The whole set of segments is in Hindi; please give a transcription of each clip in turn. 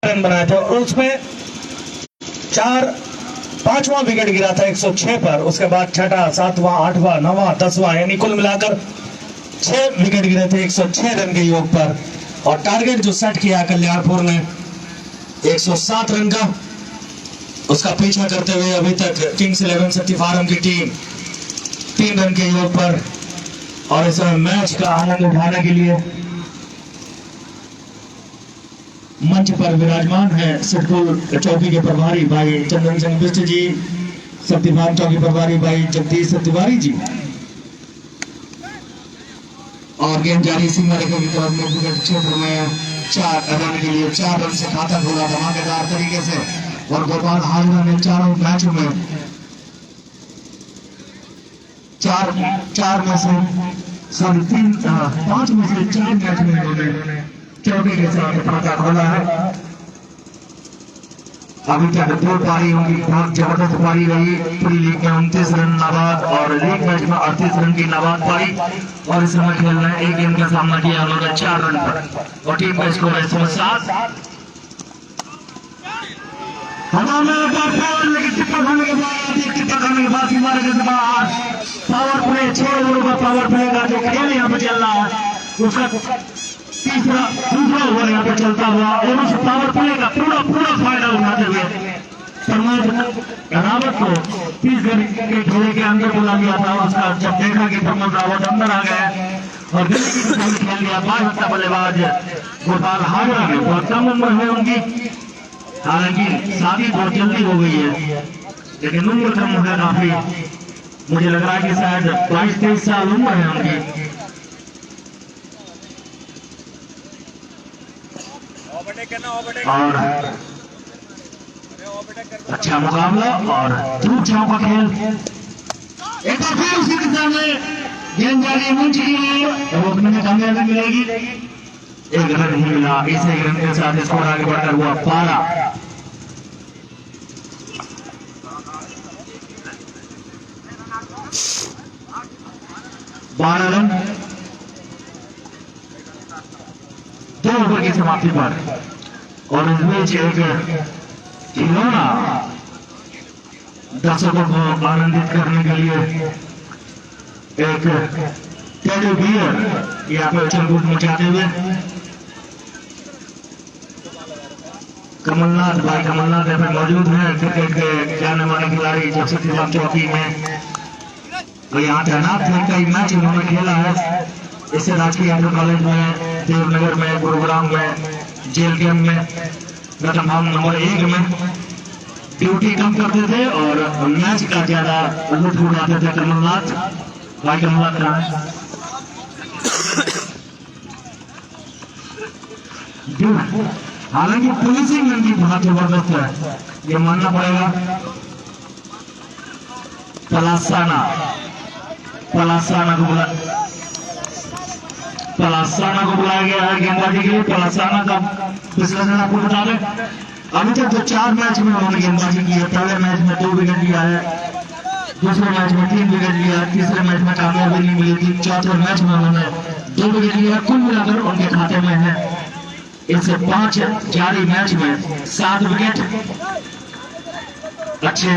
रन बनाए थे और उसमें पांचवा विकेट गिरा था 106 पर। उसके बाद छठा, सातवां, आठवां, नौवां, 10वां यानी कुल मिलाकर 6 विकेट गिरे थे 106 रन के योग पर। और टारगेट जो सेट किया कल्याणपुर ने 107 रन का, उसका पीछा करते हुए अभी तक किंग्स 11 शक्ति फार्म की टीम 3 रन के योग पर। और इस मैच का आनंद उठाने के लिए मंच पर विराजमान है सिद्धपुर चौकी के प्रभारी भाई चंदन सिंह बिष्ट जी, शक्तिफार्म चौकी प्रभारी भाई जगदीश तिवारी जी। और गेंद जारी सीमा रेखा की तरफ में विकेट क्षेत्र में 4 रन के लिए 4 रन से खाता खोला धमाकेदार तरीके से। और गोपाल हाजरा ने चारों मैचों में 4 में से 5 में से 4 मैच में इन्होंने चौके के साथ खाता खोला है। अभी तक 2 पारी उनकी बहुत जबरदस्त पारी रही। पूरी लीग में 29 रन नाबाद और लीग मैच में 38 रन की नाबाद पारी। और इस समय खेल रहे हैं एक गेंद का सामना किया उन्होंने 4 रन पर और टीम का स्कोर है 7। पावर प्ले 6 ओवर का पावर प्ले का जो खेल यहाँ पे चल रहा है उसका दूसरा ओवर यहाँ पे चलता हुआ और उस पावर प्ले का पूरा फायदा उठाते हुए प्रमोद रावत को 30 गन के घेरे के अंदर बुला लिया था। उसका जब देखा कि प्रमोद रावत अंदर आ गए और दिल्ली की तरफ से खेल लिया 5 हफ्ता बल्लेबाज गोपाल हाजरा में। बहुत कम उम्र है उनकी, हालांकि शादी बहुत जल्दी हो गई है लेकिन उम्र कम है काफी। मुझे लग रहा है कि शायद 22-23 साल उम्र है उनकी। और अच्छा मुकाबला और धूप छाव का खेल। एक बार फिर उसी के सामने गेंद जारी मंच की रोकने में कामयाबी मिलेगी। 1 रन नहीं मिला। इस 1 रन के साथ स्कोर आगे बढ़कर हुआ 12 रन 2 ओवर की समाप्ति पर। और इस बीच एक खिलौना दर्शकों को आनंदित करने के लिए एक टेडी बियर यहाँ पे उछल-कूद मचाते हुए कमलनाथ भाई कमलनाथ यहाँ पे मौजूद हैं। क्रिकेट के जाने माने खिलाड़ी जब शक्तिफार्म चौकी में तो यहाँ तैनात थे। कई मैच उन्होंने खेला है। इससे राजकीय इंटर कॉलेज में, देवनगर में, गुरुग्राम में, जेल कैंप में, रतन भवन नंबर 1 में ड्यूटी कम करते थे और मैच का ज्यादा लुत्फ उठाते थे। कमलनाथ भाई कमलनाथ कहाँ है? हालांकि पुलिसिंग इनकी बहुत जबरदस्त है, ये मानना पड़ेगा। पलासाना को बुलाया गया है गेंदबाजी के लिए। पलासाना का विश्लेषण आपको बता दें, अभी तक जो 4 मैच में उन्होंने गेंदबाजी की है, पहले मैच में 2 विकेट लिया है, दूसरे मैच में 3 विकेट लिया, तीसरे मैच में कामयाबी नहीं मिली थी, चौथे मैच में उन्होंने 2 विकेट लिया। कुल मिलाकर उनके खाते में है इस 5 जारी मैच में 7 विकेट। अच्छे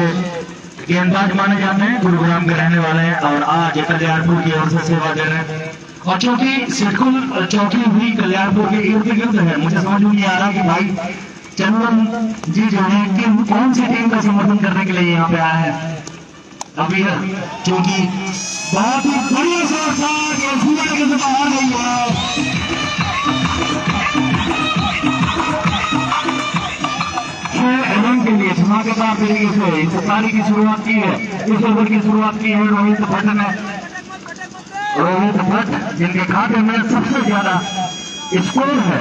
गेंदबाज माने जाते हैं, गुरुग्राम के रहने वाले हैं और आज कल्याणपुर की ओर से सेवा दे रहे हैं। और चौकी चौकी हुई कल्याणपुर के इर्द गिर्द है। मुझे समझ में नहीं आ रहा कि भाई चंदन जी जो है कि कौन सी टीम का समर्थन करने के लिए यहाँ पे आया है। अभी क्योंकि बहुत ही बढ़िया शॉट था कि बाहर नहीं हुआ। रन के लिए धमाकेदार तरीके से इस पारी की शुरुआत की है, इस ओवर की शुरुआत की है रोहित भट्ट ने। रोहित भट्ट जिनके खाते में सबसे ज्यादा स्कोर है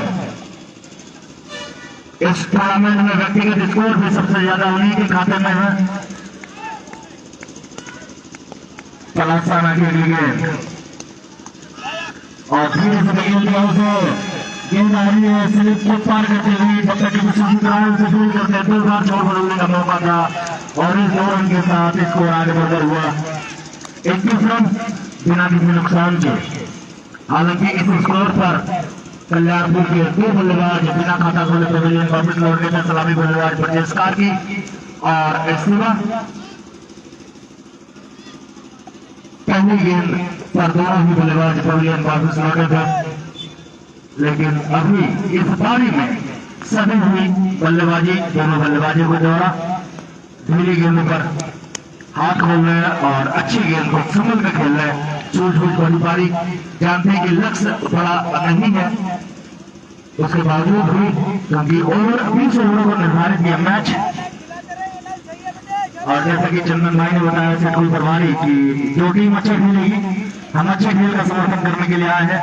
इस टूर्नामेंट में, व्यक्तिगत स्कोर भी सबसे ज्यादा उन्हीं के खाते में है। पलासाना के लिए और धीरे से गेंद आ रही है, स्लिप को पार करते हुए जब तक से शुरू करते 2 बार छोड़ बदलने का मौका था और इस 2 रन के साथ स्कोर आगे बढ़कर हुआ 21 रन बिना किसी नुकसान के। हालांकि इस स्कोर पर कल्याणपुर के 2 बल्लेबाज बिना खाता खोले पेविलियन वापस लौटने पर सलामी बल्लेबाज ब्रजेश कार्की और एसवा पहली गेंद पर दोनों ही बल्लेबाज पेविलियन वापस लौटे थे, लेकिन अभी इस पारी में सभी हुई बल्लेबाजी दोनों बल्लेबाजों के द्वारा ढीली गेंदों पर हाथ खोल रहे हैं और अच्छी गेंद को संभल कर खेल रहे हैं। सूझबूझ वाली पारी, जानते हैं कि लक्ष्य बड़ा नहीं है, उसके बावजूद भी क्योंकि ओवर 20 ओवरों को निर्धारित किया मैच। और जैसा कि चंदन भाई ने बताया सेठुल प्रभारी कि जो टीम अच्छा खेलेगी हम अच्छे खेल का समर्थन करने के लिए आए हैं,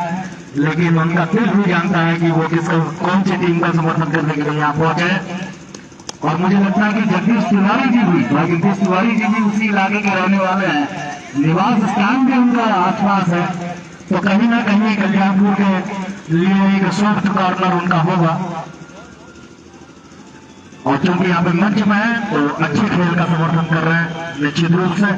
लेकिन उनका दिल भी जानता है कि वो किसको कौन सी टीम का समर्थन करने के लिए यहाँ पहुंचे। और मुझे लगता है कि जगदीश तिवारी जी भी, जगदीश तिवारी जी भी उसी इलाके के रहने वाले हैं, निवास स्थान भी उनका आसपास है, तो कहीं ना कहीं कल्याणपुर के लिए एक सॉफ्ट कॉर्नर उनका होगा। और क्योंकि यहाँ पे मंच में है तो अच्छे खेल का समर्थन कर रहे हैं निश्चित रूप से।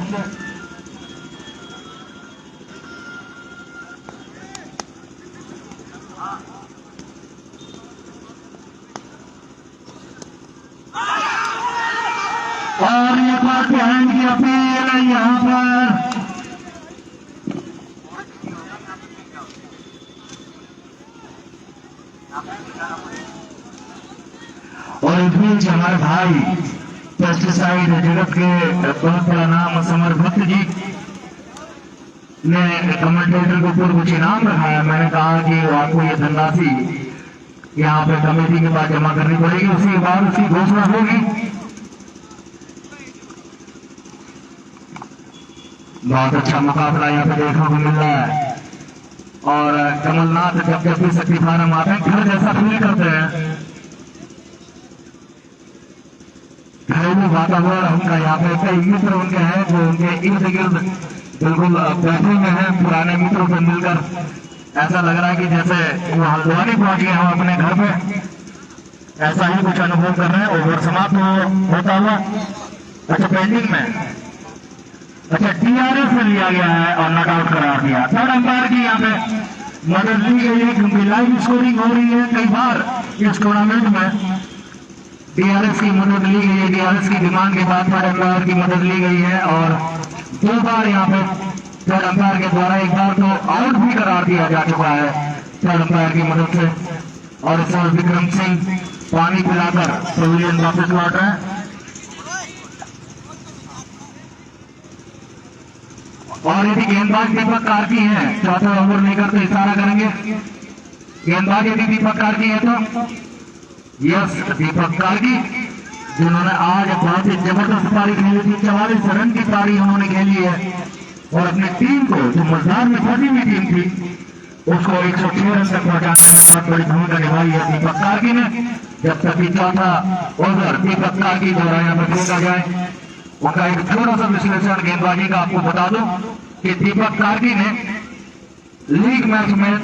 और ये बात हैंड की अपील है यहाँ पर, और इस बीच हमारे भाई पेस्टिसाइड जगत के बहुत बड़ा नाम समर भट्ट जी ने कमेंटेटर को पूर्व कुछ इनाम रखा है। मैंने कहा कि आपको ये धनराशि यहाँ पे कमेटी के पास जमा करनी पड़ेगी, उसी बाद उसकी घोषणा होगी। बहुत अच्छा मुकाबला यहाँ पे देखने को मिल रहा है और कमलनाथ जब भी शक्ति फार्म आते हैं घर जैसा फील करते हैं। घरेलू वातावरण उनका यहाँ पे कई मित्र उनके हैं जो उनके इर्द गिर्द बिल्कुल बैठे में हैं, पुराने मित्रों से मिलकर ऐसा लग रहा है कि जैसे वो हल्द्वानी पहुंच गए हो अपने घर पे, ऐसा ही कुछ अनुभव कर रहे हैं। ओवर समाप्त होता हुआ अच्छा पेंडिंग में अच्छा टीआरएस में लिया गया है और नॉट आउट करार दिया। थर्ड अंपायर की यहाँ पे मदद ली गई है क्योंकि लाइव स्कोरिंग हो रही है कई बार इस टूर्नामेंट में। टीआरएस की मदद ली गई है, टीआरएस की डिमांड के बाद थर्ड अंपायर की मदद ली गई है और 2 बार यहाँ पे थर्ड अंपायर के द्वारा एक बार तो आउट भी करार दिया जा चुका है थर्ड अंपायर की मदद से। और इस बार विक्रम सिंह पानी पिलाकर पेविलियन वापस लौट रहे हैं। और यदि गेंदबाज दीपक कार्की है, चौथा ओवर लेकर तो इशारा करेंगे। गेंदबाज यदि दीपक कार्की है तो यस दीपक कार्की, जिन्होंने आज बहुत ही जबरदस्त पारी खेली थी, 44 रन की पारी उन्होंने खेली है और अपनी टीम को जो मजदार में फंसी हुई टीम थी उसको 106 रन तक पहुंचाने में बहुत बड़ी भूमिका निभाई है दीपक कार्की ने। जब तक कि चौथा ओवर दीपक कार्की द्वारा यहाँ पर फेंका जाए, उनका एक थोड़ा सा विश्लेषण गेंदबाजी का आपको बता दूं कि दीपक कार्की ने लीग मैच में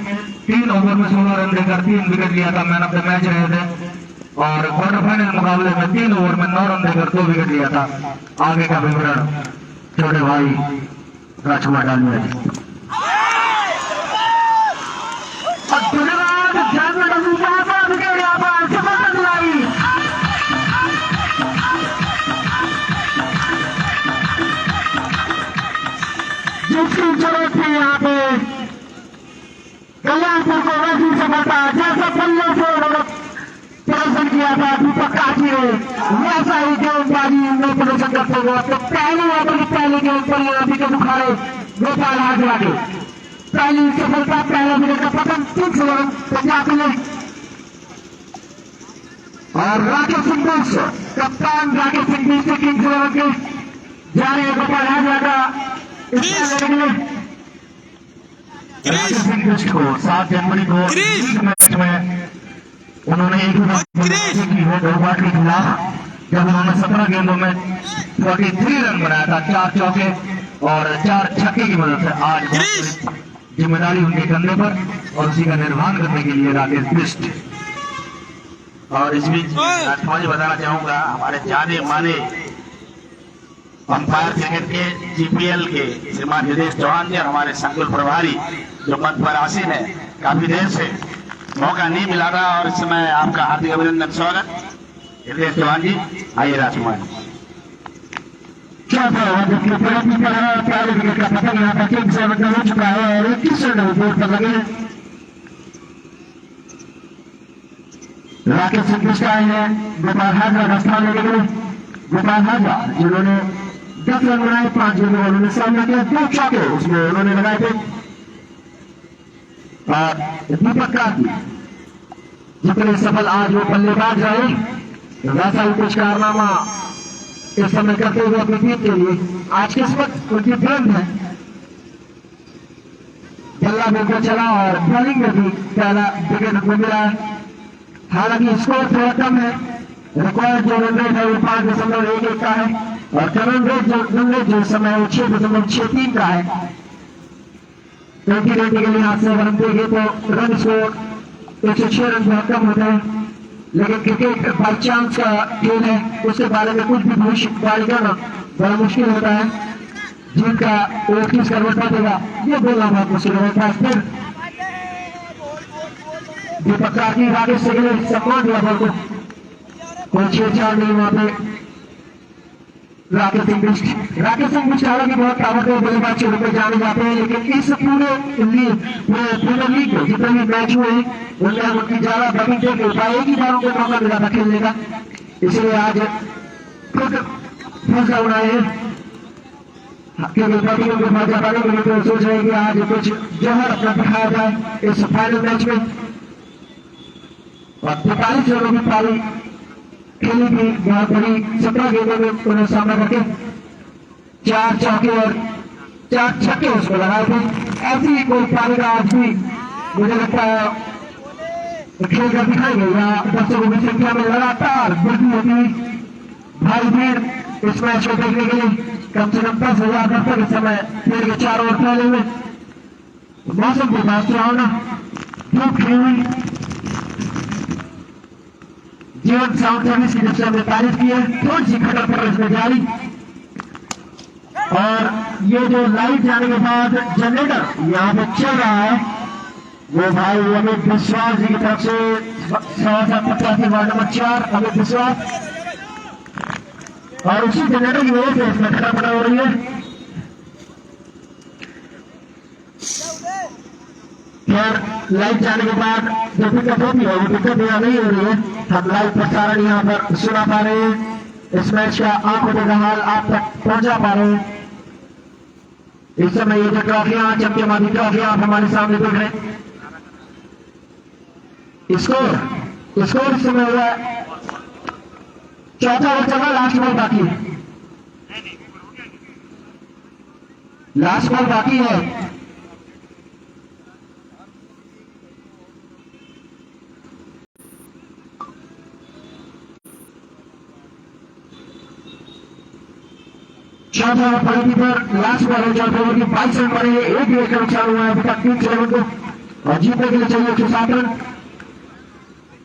3 ओवर में 16 रन देकर 3 विकेट लिया था, मैन ऑफ द मैच रहे थे। और क्वार्टर फाइनल मुकाबले में 3 ओवर में 9 रन देकर 2 विकेट लिया था। आगे का विवरण छोटे भाई राजकुमार डालिया जी। जिसकी जरूरत थी यहाँ पे कल्याणपुर को वैसी सफलता जैसा पल्ले से प्रदर्शन किया था दीपक कार्की ने, वैसा ही गेंदबाजी में प्रदर्शन करते हुए तो पहले ओवर की पहले गेंद पर विकेट उखाड़े गोपाल हाजरा के। पहली सफलता, पहला विकेट का पतन 3 रन पंजाब के लिए। और राकेश सिंह बिष्ट, कप्तान राकेश सिंह बिष्ट 3 रन के जा रहे गोपाल हाजरा का राकेश सिंह बिष्ट को 7 जनवरी को मैच में उन्होंने एक की है 2 बार के खिलाफ, जब उन्होंने 17 गेंदों में 43 रन बनाया था, 4 चौके और 4 छक्के की मदद से। आज जिम्मेदारी उनके कंधे पर और उसी का निर्वहन करने के लिए राकेश बिष्ट। और इस बीच राजकुमार जी बताना चाहूंगा, हमारे जाने माने अंपायर क्रिकेट के जीपीएल के श्रीमान निदेश चौहान जी और हमारे संकुल प्रभारी जो पद पर आसीन है काफी देर से, मौका नहीं मिला था और इस समय आपका हार्दिक अभिनंदन स्वागत हृदय चौहान जी। आइए राजकुमार। चौथा ओवर देखिए प्रगति पर है, पहले विकेट का पतन यहाँ पर किंग्स 7 हो चुका है और 21 रन बोर्ड पर लगे हैं। राकेश सिंह बिष्ट आए हैं गोपाल हाजरा का स्थान लेने के लिए। गोपाल हाजरा जिन्होंने 10 रन बनाए, 5 गेंदों उन्होंने सामना किया, 2 चौके उसमें उन्होंने लगाए थे। और दीपक कार्की जितने सफल आज वो बल्लेबाज रहे वैसा ही कुछ कारनामा इस समय करते हुए अपनी टीम के लिए आज किस्मत उनकी बुलंद है। बल्ला बिल्कुल चला और बॉलिंग में भी पहला विकेट उनको मिला है। हालांकि स्कोर थोड़ा कम है, रिकॉर्ड जो रन रेट है वो 5.11 का है और रन रेट जो समय वो 6.63 का है। 2020 के लिहाज से अगर हम देखें तो रन स्कोर 106 रन बहुत कम होते हैं, लेकिन क्रिकेट बाई चांस का खेल है, उसके बारे में कुछ भी भविष्यवाणी करना बड़ा मुश्किल होता है। जिनका वो किस करवट देगा ये बोलना बहुत मुश्किल होता है। फिर दीपक कार्की राकेश से सम्मान दिया बॉल को, कोई छेड़छाड़ नहीं वहां पे। राकेश सिंह बिष्ट हालांकि बहुत ताकतवर बल्लेबाज के रूप में जाने जाते हैं, लेकिन इस पूरे प्रीमियर लीग में जितने भी मैच हुए उनमें हम उनकी ज्यादा बैटिंग देख नहीं पाए। एक ही बार उनको मौका मिला था खेलने का, इसलिए आज खुद फैसला उड़ाए हैं क्योंकि बैटिंग उनको बहुत ज्यादा नहीं मिली, तो सोच रहे हैं कि आज कुछ जौहर अपना दिखाया जाए इस फाइनल मैच में। और 43 रनों की पारी खेली भी बहुत बड़ी, 17 गेंदों में उन्हें सामना करके 4 चौके और 4 छक्के उसको लगाए थे। ऐसी कोई पारी का आज भी मुझे लगता है खेल कर दिखाई गई या दर्शकों की संख्या में लगातार वृद्धि होती। भारी भीड़ इस मैच को देखने के लिए कम से कम 10,000 दर्शक इस समय खेल के 4 ओवर फैले हुए। मौसम भी बहुत सुहावना, धूप खिली हुई। जीवन साउंड सर्विस की जब से हमने तारीफ की है, थोड़ी सी खटर पर इसमें जारी। और ये जो लाइट जाने के बाद जनरेटर यहाँ पे चल रहा है वो भाई अमित विश्वास जी की तरफ से 185 वार्ड नंबर 4 अमित विश्वास, और उसी जनरेटर की वजह से इसमें खटापटा हो रही है। फिर लाइट जाने के बाद जो दिक्कत होती है वो दिक्कत यहाँ नहीं हो रही है। हम लाइव प्रसारण यहाँ पर सुना पा रहे हैं, इस मैच का आंखों देखा हाल आप तक पहुंचा पा रहे हैं। इस समय ये जो ट्रॉफियां चमचमाती ट्रॉफियां आप हमारे सामने देख रहे हैं। स्कोर इस समय हुआ है 4था ओवर चला, लास्ट बॉल बाकी है, लास्ट बॉल बाकी है। चौथा पॉइंट पर लास्ट बॉल है, चौथे ओवर की 22 रन बने, एक विकेट का नुकसान हुआ है अभी तक किंग्स 11 को, और जीतने के लिए चाहिए 107 रन।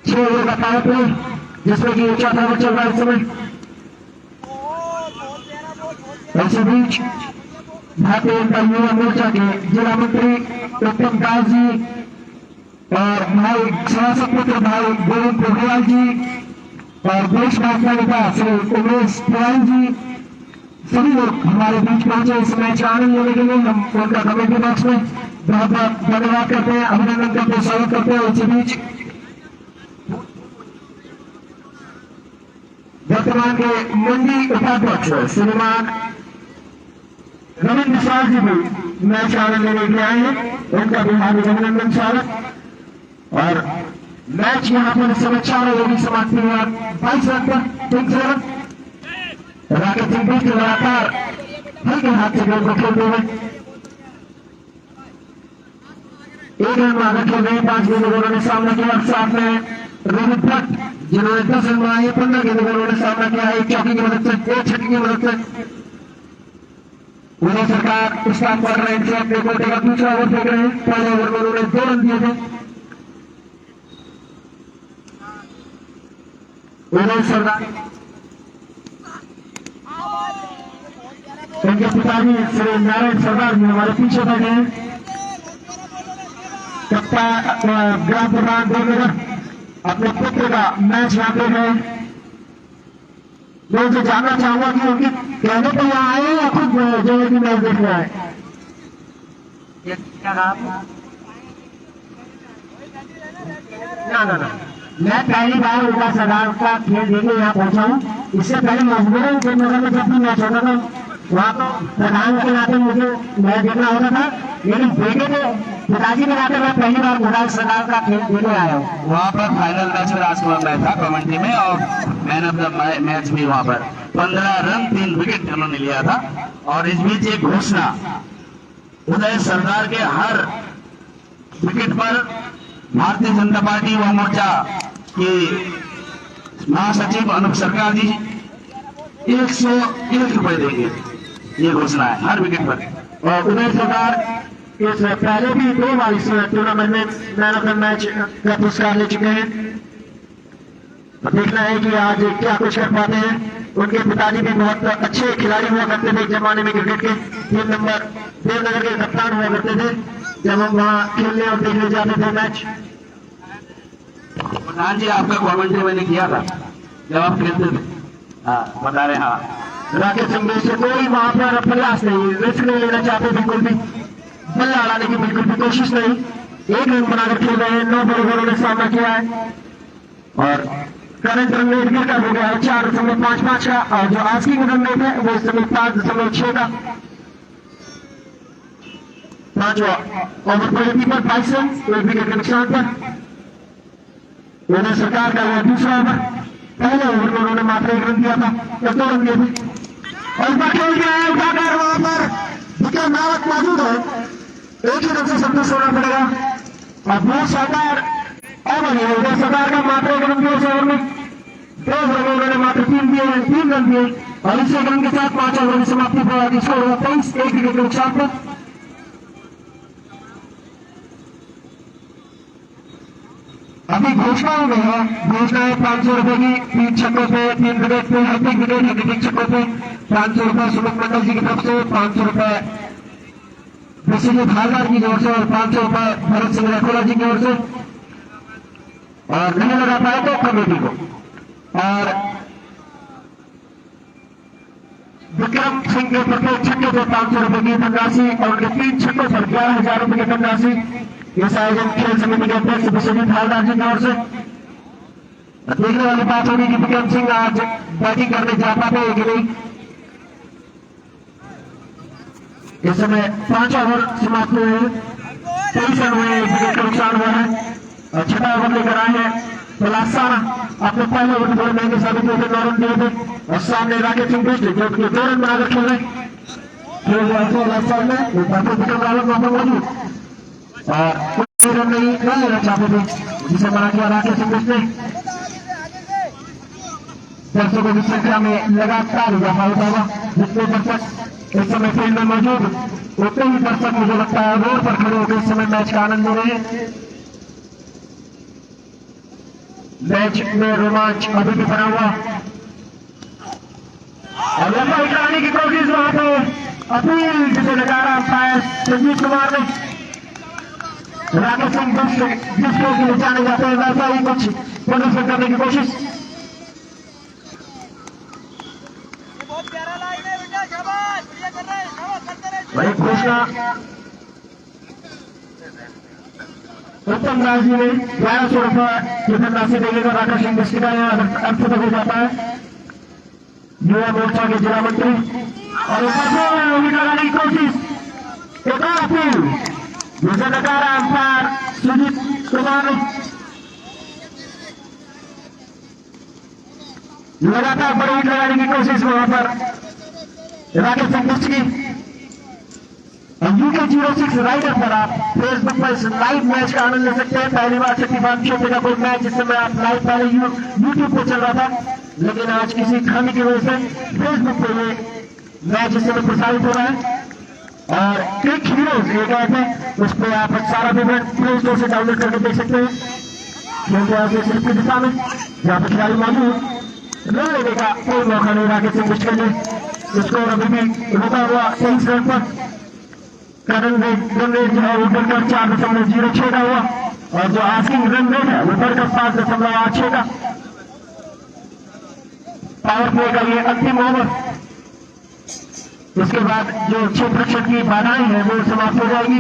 6 ओवर का पावर प्ले जिसमें कि चौथा ओवर चल रहा है इस समय। ऐसे बीच भारतीय जनता युवा मोर्चा के जिला मंत्री उत्तम दास जी और भाई शासक पुत्र भाई गोविंद पोखरियाल जी और देश भाजपा नेता श्री उमेश तिवारी जी, सभी लोग हमारे बीच पहुंचे इस मैच का आनंद लेने के लिए। हम उनका कमेटी बॉक्स में बहुत बहुत धन्यवाद करते हैं, अभिनंदन करते हैं, स्वागत करते हैं। इसी बीच वर्तमान के मंडी उपाध्यक्ष श्रीमान रविंद्र विश्वास जी भी मैच का आनंद लेने के लिए आए हैं, उनका भी हार्दिक अभिनंदन स्वागत। और मैच यहाँ पर समय 4 ओवर की समाप्ति हुआ 22 रन पर किंग्स 11। राकेश सिंह बिष्ट लगातार हल्के हाथ से गेंद को खेलते हुए 1 रन मांगा खेल रहे, 5 गेंदों का उन्होंने सामना किया। साथ में रोहित भट्ट जिन्होंने 10 रन बनाए, 15 गेंदों का उन्होंने सामना किया, 1 चौकी की मदद से, 1 छक्के की मदद से। उन्हें सरकार स्टाफ कर रहे हैं, अपने कोटे का दूसरा ओवर फेंक रहे हैं। पहले ओवर में उन्होंने 2 रन दिए थे। उन्हें सरदार उनके पिताजी श्री नारायण सरदार जी हमारे पीछे बैठे हैं। ग्राम प्रधान देवनगर अपने पुत्र का मैच यहाँ पे है। मैं उनसे जानना चाहूंगा कि उनके कहने पर यहाँ आए या खुद जो है कि मैच देखने आए। क्या कहा आपने? ना मैं पहली बार उनका सरदार का खेल देखने यहाँ पहुंचा हूँ। इससे पहले मजबूरन देवनगर में जब भी मैच होता था वहाँ तो प्रधान के नाते मुझे मैच देखना होता था, लेकिन बेटे के पिताजी के नाते मैं पहली बार मुराद सरदार का खेल देखने आया हूँ। वहाँ पर फाइनल मैच राजकुमार में था कमेंट्री में, और मैन ऑफ द मैच भी वहाँ पर 15 रन 3 विकेट उन्होंने लिया था। और इस बीच एक घोषणा, उदय सरदार के हर विकेट पर भारतीय जनता पार्टी व मोर्चा की महासचिव अनूप सरकार जी 101 रुपए देंगे, ये घोषणा है हर विकेट पर। और उदय सरदार इस पहले भी 2 बार इस टूर्नामेंट में मैन ऑफ द मैच का पुरस्कार ले चुके हैं। देखना है कि आज क्या कुछ कर पाते हैं। उनके पिताजी भी बहुत अच्छे खिलाड़ी हुआ करते थे एक जमाने में, क्रिकेट के 3 नंबर देवनगर के कप्तान हुआ करते थे जब हम वहाँ खेलने और देखने जाते थे मैच। प्रधान जी आपका कमेंट्री मैंने किया था जब आप खेलते थे, हाँ बता रहे। हाँ राकेश सिंह से कोई वहां पर प्रयास नहीं, रिस्क नहीं लेना चाहते, बिल्कुल भी बल्ला अड़ाने की बिल्कुल भी कोशिश नहीं। 1 रन बनाकर खेल रहे हैं, 9 बॉलों ने सामना किया है और करंट रन रेट गिरकर हो गया है 4.55 का, और जो आस्किंग रन रेट है वो इस समय 5.6 का। 5वां ओवर पर 22 रन 1 विकेट के नुकसान पर। उदय सरकार का यह दूसरा ओवर, पहले ओवर में उन्होंने मात्र 1 रन दिया था या 2 रन दिए थे, और इस बार खेल गया है उठाकर वहां पर विकेट नावत मौजूद है। 1 ही रन से संतुष्ट होना पड़ेगा। और बहुत शानदार ओवर है उदय सरकार का, मात्र 1 रन दिया इस ओवर में। 2 ओवर में उन्होंने मात्र 3 रन दिए और इस 1 रन के साथ 5 ओवर की समाप्ति पर स्कोर हुआ 23, 1 विकेट के नुकसान पर। अभी घोषणा हो गई है, घोषणा है 500 रुपए की 3 छक्कों पे 3 विकेट पे, हैट्रिक विकेट 1 छक्कों पे 500 रुपए सुमित मंडल जी की तरफ से, 500 रुपए विश्वजीत हालदार की ओर से और 500 रुपए भरत सिंह रखोला जी की ओर से। और नहीं लगा पाए तो कमेटी को। और विक्रम सिंह के प्रत्येक छक्के पर 500 रुपए की धनराशि और उनके 3 छक्कों पर 11,000 रुपए की धनराशि। इस आयोजन खेल समिति के अध्यक्ष विश्वजीत हालदार जी की ओर से। देखने वाली बात होगी कि विक्रम सिंह आज बैटिंग करने जा पाते हैं कि नहीं। इस समय 5 ओवर समाप्त हुए हैं, 23 रन हुए, 1 विकेट का नुकसान हुआ है। और 6वां ओवर लेकर आए हैं पलासाना, अपने पहले ओवर बड़े महंगे साबित हुए थे, 9 रन दिए थे। और सामने राकेश सिंह बिष्ट जो 2 रन बनाकर खेल रहे विक्रम रावत वहां पर मौजूद और कोई रन नहीं लेना चाहते थे, जिसे मना किया राकेश सिंह बिष्ट ने। दर्शकों की संख्या में लगातार इजाफा होता हुआ, जितने दर्शक इस समय फील्ड में मौजूद उतने ही दर्शक मुझे लगता है रोड पर खड़े होकर इस समय मैच का आनंद ले रहे हैं। मैच में रोमांच अभी भी बना हुआ और लंबा उठाने की कोशिश वहां पे अपील जिसे नजारा अंपायर संजीव कुमार ने। राकेश सिंह बिष्ट जिसको कि जाने जाते हैं वैसा ही कुछ प्रदर्शन करने की कोशिश। वही घोषणा उत्तम राज जी ने 1100 रुपए की धनराशि देने का राकेश सिंह बिष्ट का अर्थ हो जाता है। युवा मोर्चा के जिला मंत्री और लगाने की कोशिश, एक और अपील जिसे नकारा अंपायर सुजीत कुमार ने। लगातार बड़ी हिट लगाने की कोशिश वहां पर राकेश सिंह बिष्ट की। UK06 राइडर पर आप फेसबुक पर इस लाइव मैच का आनंद ले सकते हैं। पहली बार शक्तिमान क्षेत्र का कोई मैच जिस समय आप लाइव पहले यूट्यूब पर चल रहा था, लेकिन आज किसी खामी की वजह से फेसबुक पर ये मैच इस समय प्रसारित हो रहा है। और क्रिक हीरोज एक ऐप है, उस पर आप सारा विवरण प्ले स्टोर से डाउनलोड करके देख सकते हैं। खेल सिर्फ की दिशा में जहाँ पर खिलाड़ी मौजूद रन लेने का कोई मौका नहीं राकेश सिंह बिष्ट के लिए। स्कोर अभी भी रुका हुआ 23 रन पर। का रन रेट जो है वो बढ़कर 4.06 का हुआ और जो आस्किंग रन रेट है वो बढ़कर 5.86 का। पावर प्ले का ये अंतिम ओवर, उसके बाद जो 6% की बाधाएं हैं वो समाप्त हो जाएगी।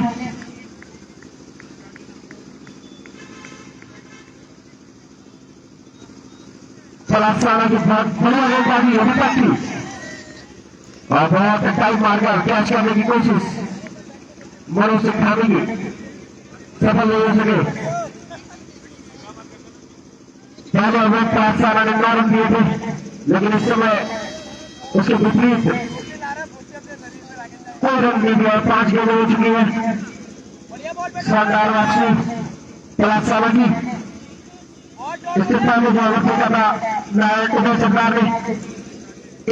सलासाना की बहुत बढ़िया गेंदबाजी अभी तक थी और बहुत टाइट मारकर कैच करने की कोशिश मरो से खानेगी, सफल नहीं हो सके। पहले ओवर सलासाना ने 9 रन दिए थे, लेकिन इस समय उसके विपरीत कोई रन नहीं दिया, 5 गेंदें हो चुकी है। शानदार वापसी सलासाना की। इससे पहले जो ओवर फेंका था नायक उदय सरदार ने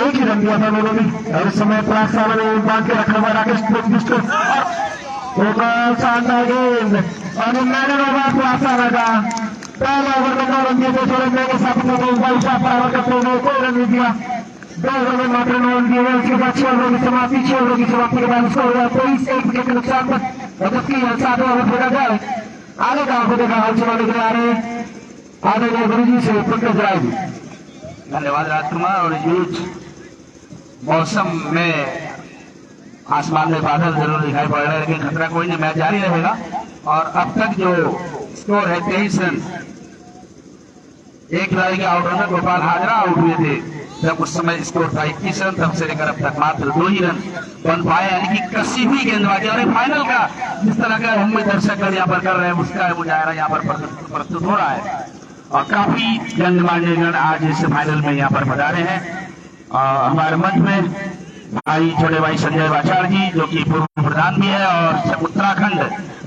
1 ही रन दिया था दोनों भी, और इस समय सलासाना ने बांध के रखा हुआ राकेश को। शानदार गेंद और मैंने सलासाना का पहला ओवर में 9 रन दिए थे, 6 रन के साथ बराबर करते हुए कोई रन नहीं दिया, 2 ओवर में मात्र 9 रन दिए गए। उसके बाद 6 ओवर की समाप्ति, 6 ओवर की समाप्ति के बाद स्कोर हुआ 23, 1 विकेट के नुकसान पर। जबकि 7वां ओवर फेंका जाए, आगे का आपको देखा हल चलाने के लिए आ रहे हैं आगे गुरु जी से पंकज राय जी। धन्यवाद राजकुमार। और इस बीच मौसम में आसमान में बादल जरूर दिखाई पड़ रहे हैं, लेकिन खतरा कोई नहीं, मैच जारी रहेगा। और अब तक जो स्कोर है 23 रन, एक खिलाड़ी के आउट होने गोपाल हाजरा आउट हुए थे, जब उस समय स्कोर था 21 रन, तब से लेकर अब तक मात्र 2 ही रन बन पाए, यानी कि कसी हुई गेंदबाजी। और फाइनल का जिस तरह का हम दर्शक यहाँ पर कर रहे हैं उसका मुजाहरा यहाँ पर प्रस्तुत हो रहा है और काफी गणमान्य गण आज इस फाइनल में यहाँ पर पधारे हैं। हमारे मंच में भाई छोटे भाई संजय वाचार जी, जो कि पूर्व प्रधान भी है और उत्तराखंड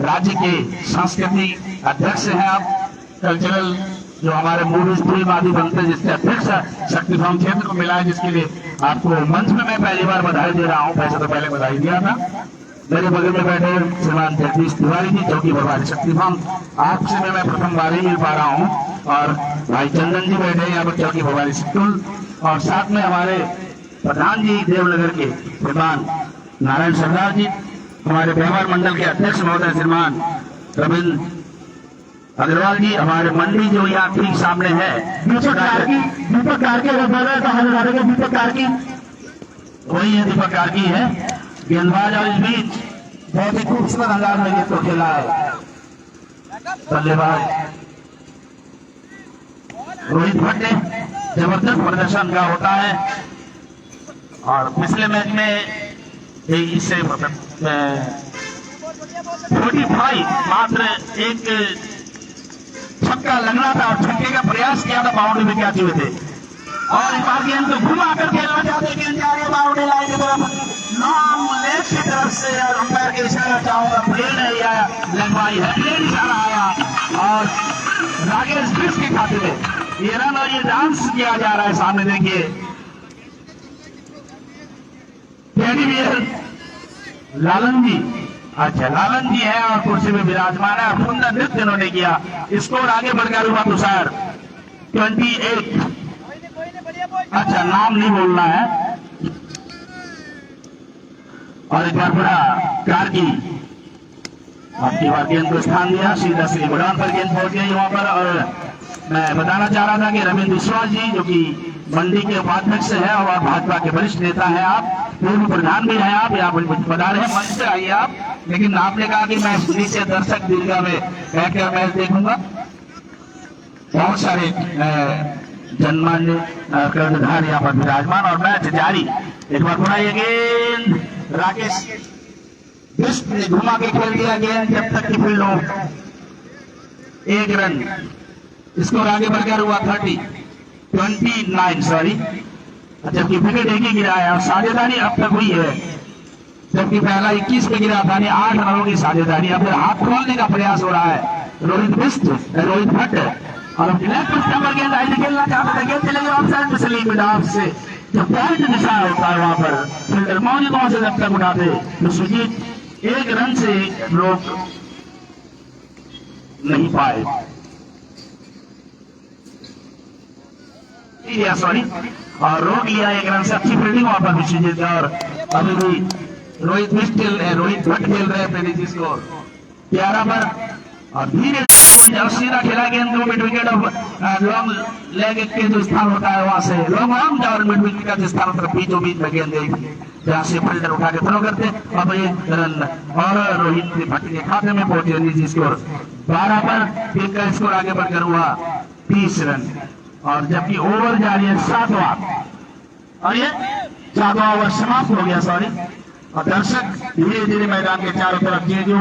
राज्य के सांस्कृतिक अध्यक्ष हैं आप, कल्चरल जो हमारे मूवीज फिल्म आदि बनते हैं जिसके अध्यक्ष शक्तिधाम क्षेत्र को मिला है, जिसके लिए आपको मंच में मैं पहली बार बधाई दे रहा हूँ। वैसे तो पहले बधाई दिया था। मेरे बगल में बैठे श्रीमान जगदीश तिवारी जी, जो कि भगवान शक्तिधाम, आपसे मैं प्रथम बार ही मिल पा रहा हूँ। और भाई चंदन जी बैठे हैं यहाँ पर, जो कि भगवान स्कूल, और साथ में हमारे प्रधान जी देवनगर के श्रीमान नारायण सरदार जी, हमारे व्यवहार मंडल के अध्यक्ष महोदय श्रीमान रविंद्र अग्रवाल जी, हमारे मंडी जो यहाँ ठीक सामने है दीपक कार्की वही है, दीपक कार्की है गेंदबाज। और इस बीच बहुत ही खूबसूरत अंदाज में गेंद को खेला है बल्लेबाज रोहित भट्ट ने, जबरदस्त प्रदर्शन का होता है। और पिछले मैच में इससे 45 मात्र एक छक्का लगना था और छक्के का प्रयास किया था, बाउंड्री में क्या हुए थे। और इस बार गेंद को घुमा कर खेलना चाहते, गेंद जा रही है बाउंड्री लाइन की तरफ, लॉन्ग लेग की तरफ से, और अंपायर के इशारा चाहूंगा प्लेन नहीं आया, लगवाई है प्लेन इशारा आया और राकेश बिष्ट के खाते में ये रन और ये डांस किया जा रहा है सामने देखिए। लालन जी, अच्छा लालन जी है और कुर्सी में विराजमान है और सुंदर नृत्य इन्होंने किया। स्कोर आगे बढ़कर हुआ तुषार 28। अच्छा नाम नहीं बोलना है। और एक बार बड़ा कार्की आपकी बार गेंद को स्थान दिया, सीधा सीधी उड़ान पर गेंद पहुंच गई वहां पर। और मैं बताना चाह रहा था कि रविंद्र विश्वास जी, जो कि मंडी के उपाध्यक्ष हैं और भाजपा के वरिष्ठ नेता हैं, आप पूर्व प्रधान भी हैं, आप यहाँ बता रहे हैं, मंच से आइए आप। लेकिन आपने कहा कि मैं नीचे दर्शक दीर्घा में बैठकर मैच देखूंगा। बहुत सारे जनमान्य कर्णधार यहाँ पर विराजमान और मैच जारी। एक बार थोड़ा ये गेंद राकेश बिष्ट ने घुमा के खेल दिया गेंद जब तक की फील्ड हो, 1 रन। स्कोर आगे बढ़कर हुआ 29 सॉरी, जबकि विकेट एक ही गिरा है और साझेदारी अब तक हुई है, जबकि पहला 21 पे गिरा था, 8 रनों की साझेदारी। अब हाथ खोलने का प्रयास हो रहा है रोहित भट्ट और गेंद आई खेलना चाहते थे, गेंद चलेगी ऑफ साइड में सलीम मिडाफ से, जो पॉइंट निशान होता है वहां पर फील्डर मौजूद वहां से जब तक उठाते तो सुजीत 1 रन से रोक नहीं पाए, सॉरी, और रोक लिया 1 रन से। अच्छी फील्डिंग वहां पर विश्वजीत, और अभी भी रोहित भट्ट खेल रहे थे नीचे स्कोर 11 पर और धीरे और सीधा खेला गेंद को मिड विकेट और लॉन्ग लेग के जो स्थान होता है वहां से लॉन्ग आर्म और मिड विकेट का जो स्थान होता है बीचों बीच में गेंद गई थी जहां से फील्डर उठा के थ्रो करते अब ये रन और रोहित भट्ट के खाते में पहुंचे नीचे स्कोर 12 पर टीम का स्कोर आगे बढ़कर हुआ 30 रन और जबकि ओवर जारी है 7वां और ये 7वां ओवर समाप्त हो गया सॉरी और दर्शक धीरे धीरे मैदान के चारों तरफ किए जो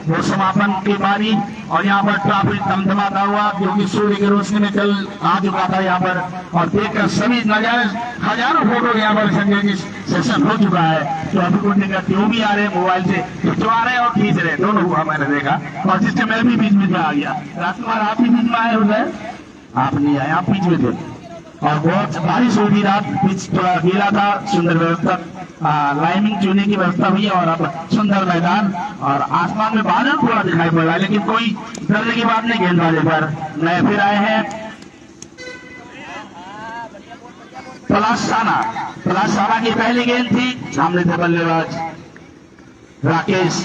वो समापन की बारी और यहाँ पर ट्रैफिक धमधमाता हुआ क्योंकि सूर्य की रोशनी में कल आ चुका था यहाँ पर और देखकर सभी नजारे हजारों फोटो यहाँ पर संजय जी सेशन हो चुका है तो अभी कुछ देखकर क्यों भी आ रहे मोबाइल से खिंचवा रहे और खींच रहे दोनों हुआ मैंने देखा और जिससे मैं भी बीच में आ गया राजकुमार आप भी बीच में आए उधर आप नहीं आए आप बीच में थे और बहुत बारिश होगी रात पिच थोड़ा गीला था सुंदर व्यवस्था लाइनिंग चुने की व्यवस्था हुई है और अब सुंदर मैदान और आसमान में बादल थोड़ा दिखाई पड़ रहा है लेकिन कोई डरने की बात नहीं गेंदबाजी पर नए फिर आए हैं पलासाना की पहली गेंद थी सामने थे बल्लेबाज राकेश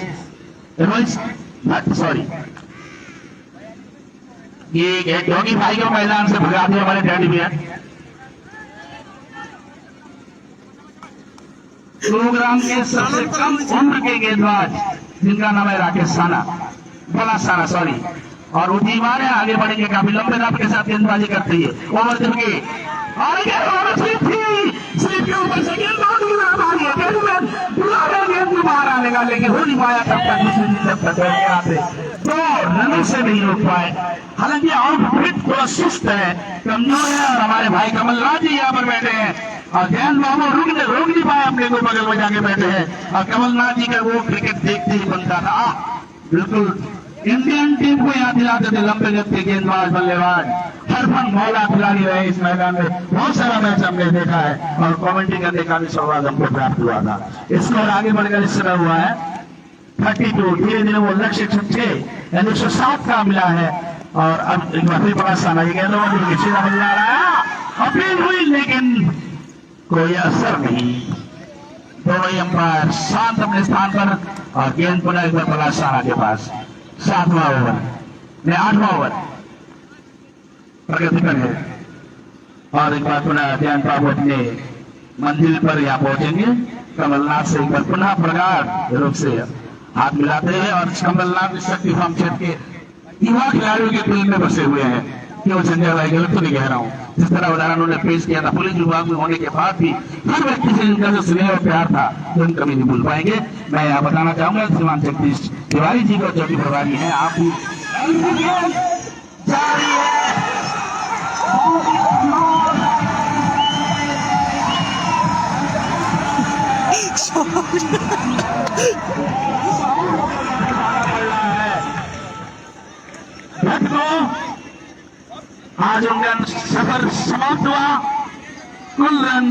सॉरी ये डॉगी भाई को मैदान से भगा दिया हमारे डैडी भैया प्रोग्राम के सबसे कम उम्र के गेंदबाज जिनका नाम है राकेश साना पलासाना सॉरी और वो दीवार है आगे बढ़ेंगे काफी लंबे रात के साथ गेंदबाजी करती है ओवर जबकि और स्लिप के ऊपर से गेंद बाहर आने का लेकिन हो नहीं पाया तब तक जब तक आते तो रनों से नहीं रोक पाए हालांकि आउटफिट थोड़ा सुस्त है कमजोर है और हमारे भाई कमलनाथ जी यहाँ पर बैठे हैं और जैन बाबू रोक नहीं पाए अपने को बगल में जाके बैठे हैं और कमलनाथ जी का वो क्रिकेट देखते ही बनता था बिल्कुल इंडियन टीम को याद दिलाते थे लंबे गति के गेंदबाज बल्लेबाज हर फन मौला खिलाड़ी रहे इस मैदान में बहुत सारा मैच हमने देखा है और कमेंट्री करने का भी सौभाग्य हमको प्राप्त हुआ था स्कोर आगे बढ़कर इस तरह हुआ है 32 धीरे धीरे वो लक्ष्य 107 का मिला है और अब एक बार फिर बड़ा साना ये गेंदबाज सीधा बन जा रहा है अपील हुई लेकिन कोई असर नहीं दोनों ही अंपायर शांत अपने स्थान पर और गेंद पुनः एक बार पलासाना के पास 7वां ओवर ने 8वां ओवर प्रगति पर है और एक बार पुनः ध्यान बाबू अपने मंजिल पर यहाँ पहुंचेंगे कमलनाथ से एक बार पुनः प्रगाढ़ रूप से हाथ मिलाते हैं और कमलनाथ शक्ति फार्म क्षेत्र के युवा खिलाड़ियों के दिल में बसे हुए हैं क्यों संजय भाई गलत तो नहीं कह रहा हूँ जिस तरह उदाहरण उन्होंने पेश किया था पुलिस विभाग में होने के बाद भी हर व्यक्ति से इनका जो स्नेह और प्यार था जो हम कभी नहीं भूल पाएंगे मैं यहाँ बताना चाहूंगा श्रीमान जगदीश तिवारी जी को जो भी प्रभारी है आप भी आज उनका सफर समाप्त हुआ कुल रन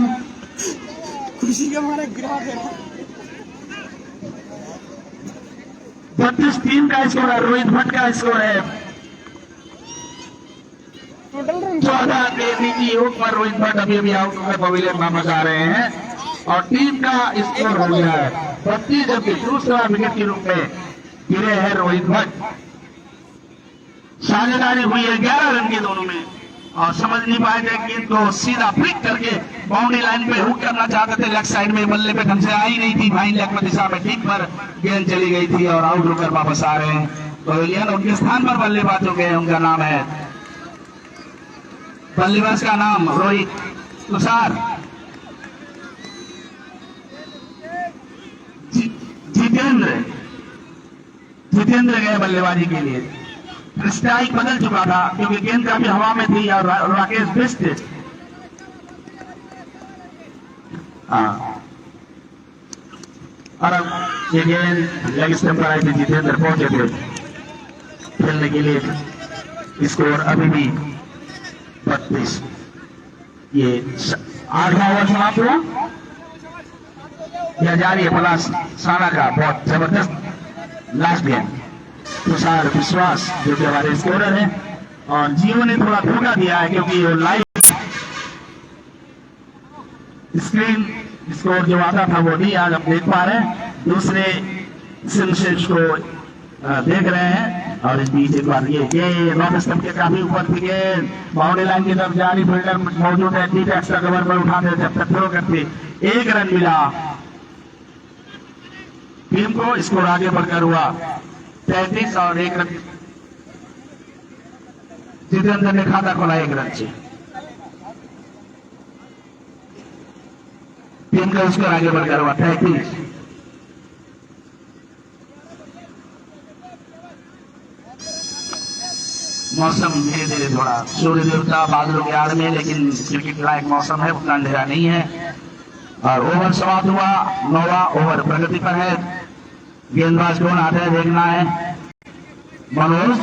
खुशी का हमारा ग्राफ है 32 का स्कोर है रोहित भट्ट का स्कोर है 14 के नीचे योग पर रोहित भट्ट अभी आउट होकर पवेलियन वापस आ रहे हैं और टीम का स्कोर हो गया है 32 जबकि दूसरा विकेट के रूप में गिरे हैं रोहित भट्ट साझेदारी हुई है 11 रन की दोनों में और समझ नहीं पाए थे गेंद को सीधा फ्लिक करके बाउंड्री लाइन पे हुक करना चाहते थे लेग साइड में बल्ले पे ढंग से आई नहीं थी भाई लेग में दिशा में ठीक पर गेंद चली गई थी और आउट होकर वापस आ रहे हैं पवेलियन उनके स्थान पर बल्लेबाज हो गए उनका नाम है बल्लेबाज का नाम रोहित तुषार जितेंद्र गए बल्लेबाजी के लिए स्ट्राइक बदल चुका था क्योंकि गेंद काफी हवा में थी और राकेश बेस्ट और अब ये गेंद लेग स्टंप पर आई थी जितेंद्र पहुंचे थे खेलने के लिए स्कोर अभी भी 32 ये 8वां ओवर समाप्त हुआ यह जारी है पलासाना का बहुत जबरदस्त लास्ट गेंद तुषार विश्वास जो कि हमारे स्कोरर हैं और जियो ने थोड़ा धोखा दिया है क्योंकि लाइव स्क्रीन स्कोर जो आता था वो नहीं आज हम देख पा रहे हैं दूसरे सिमशिप्स को देख रहे हैं। और इस बीच एक बार ये नॉर्थ स्टंप के काफी ऊपर थी, बाउंड्री लाइन की तरफ जारी फील्डर मौजूद है, डीप एक्स्ट्रा कवर पर उठाते जब तक थ्रो करते। 1 रन मिला टीम को, स्कोर आगे बढ़कर हुआ 33 और 1 रन जितेंद्र ने खाता खोला 1 रन से। टीम का स्कोर आगे बढ़कर हुआ 33। मौसम धीरे धीरे थोड़ा सूर्य देवता बादलों के आड़ में, लेकिन क्रिकेट लायक मौसम है, उतना अंधेरा नहीं है। और ओवर समाप्त हुआ, 9वां ओवर प्रगति पर है। गेंदबाज कौन आते हैं देखना है। मनोज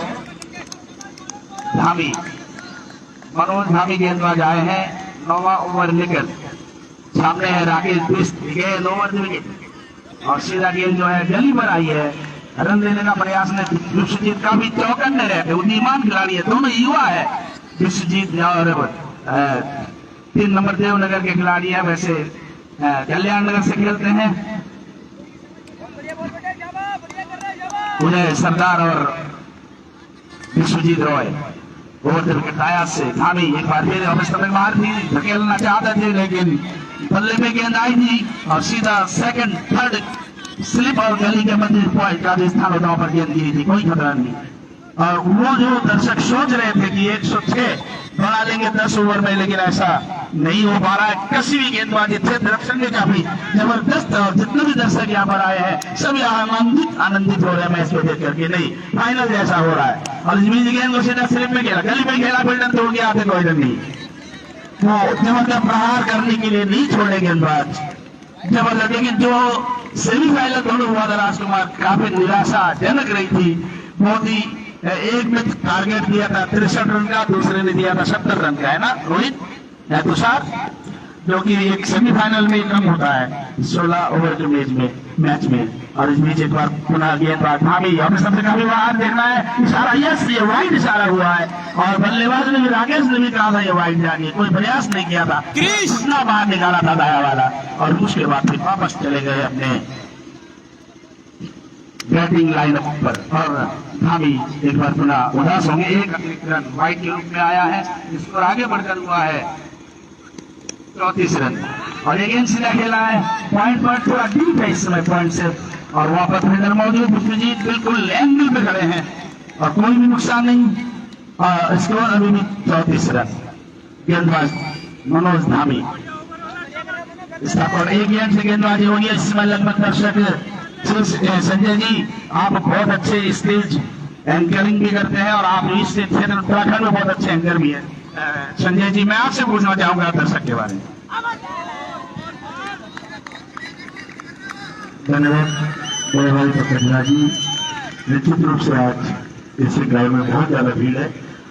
धामी गेंदबाज आए हैं 9वां ओवर लेकर। सामने है राकेश बिष्ट, गेंद ओवर विकेट और सीधा गेंद जो है गली पर आई है। रन लेने का प्रयास में विश्वजीत का भी चौकन्ने रहते, उदीयमान खिलाड़ी है, दोनों युवा है विश्वजीत और 3 नंबर देवनगर के खिलाड़ी है, वैसे कल्याण नगर से खेलते हैं। उन्हें सरदार और विश्वजीत रॉय बहुत विकेट आया से। धामी एक बार फिर अवस्था में मार दी, धकेलना चाहते थे लेकिन बल्ले में गेंद आई थी और सीधा सेकंड थर्ड स्लिप और गली के मध्य पॉइंट राजस्थान और पर गेंद गिरी थी, कोई खतरा नहीं। और वो जो दर्शक सोच रहे थे कि 106 बना लेंगे 10 ओवर में, लेकिन ऐसा नहीं हो पा रहा है। कसी भी गेंदबाजी थे, दर्शक ने काफी जबरदस्त, और जितने भी दर्शक यहाँ पर आए हैं सब आनंदित हो रहे हैं मैच को देख करके। नहीं, फाइनल जैसा हो रहा है। और इस बीच गेंद को सीधा स्लिप में खेला, गली में खेला, फील्डर तोड़ के आते, कोई रन नहीं। वो जबरदस्त प्रहार करने के लिए नहीं छोड़े गेंदबाज, जबरदस्त। लेकिन जो सेमीफाइनल दोनों हुआ था राजकुमार, काफी निराशाजनक रही थी। मोदी एक में टारगेट दिया था 63 रन का, दूसरे ने दिया था 70 रन का, है ना रोहित या तुषार, जो कि एक सेमीफाइनल में कम होता है 16 ओवर के मैच में। और इस बीच एक बार पुनः गेंदबाज भाभी, हमें सबसे काफी बाहर देखना है, इशारा यस, ये वाइड इशारा हुआ है। और बल्लेबाज ने भी, राकेश ने भी कहा था ये वाइड जानी, कोई प्रयास नहीं किया था, कितना बाहर निकाला था दाया वाला। और उसके बाद फिर वापस चले गए अपने बैटिंग लाइनअप पर। और धामी एक बार पुनः उदास होंगे, 1 अतिरिक्त रन वाइड के रूप में आया है, स्कोर आगे बढ़कर हुआ है 34 रन। और एक सीधा खेला है, पॉइंट पर थोड़ा डीप है इस समय पॉइंट से। और वापस फील्डर मौजूद, विश्वजीत बिल्कुल एंगल पे खड़े हैं और कोई भी नुकसान नहीं। और स्कोर अभी भी 34 रन। गेंदबाज मनोज धामी, और 1 गेंद से गेंदबाजी होगी इस समय। लगभग दर्शक संजय जी, आप बहुत अच्छे स्टेज एंकरिंग भी करते हैं और आप इस क्षेत्र उत्तराखंड में बहुत अच्छे एंकर भी हैं। संजय जी, मैं आपसे पूछना चाहूंगा दर्शक के बारे में। धन्यवाद बड़े भाई पकड़ला जी। निश्चित रूप से आज इस ग्राउंड में बहुत ज्यादा भीड़ है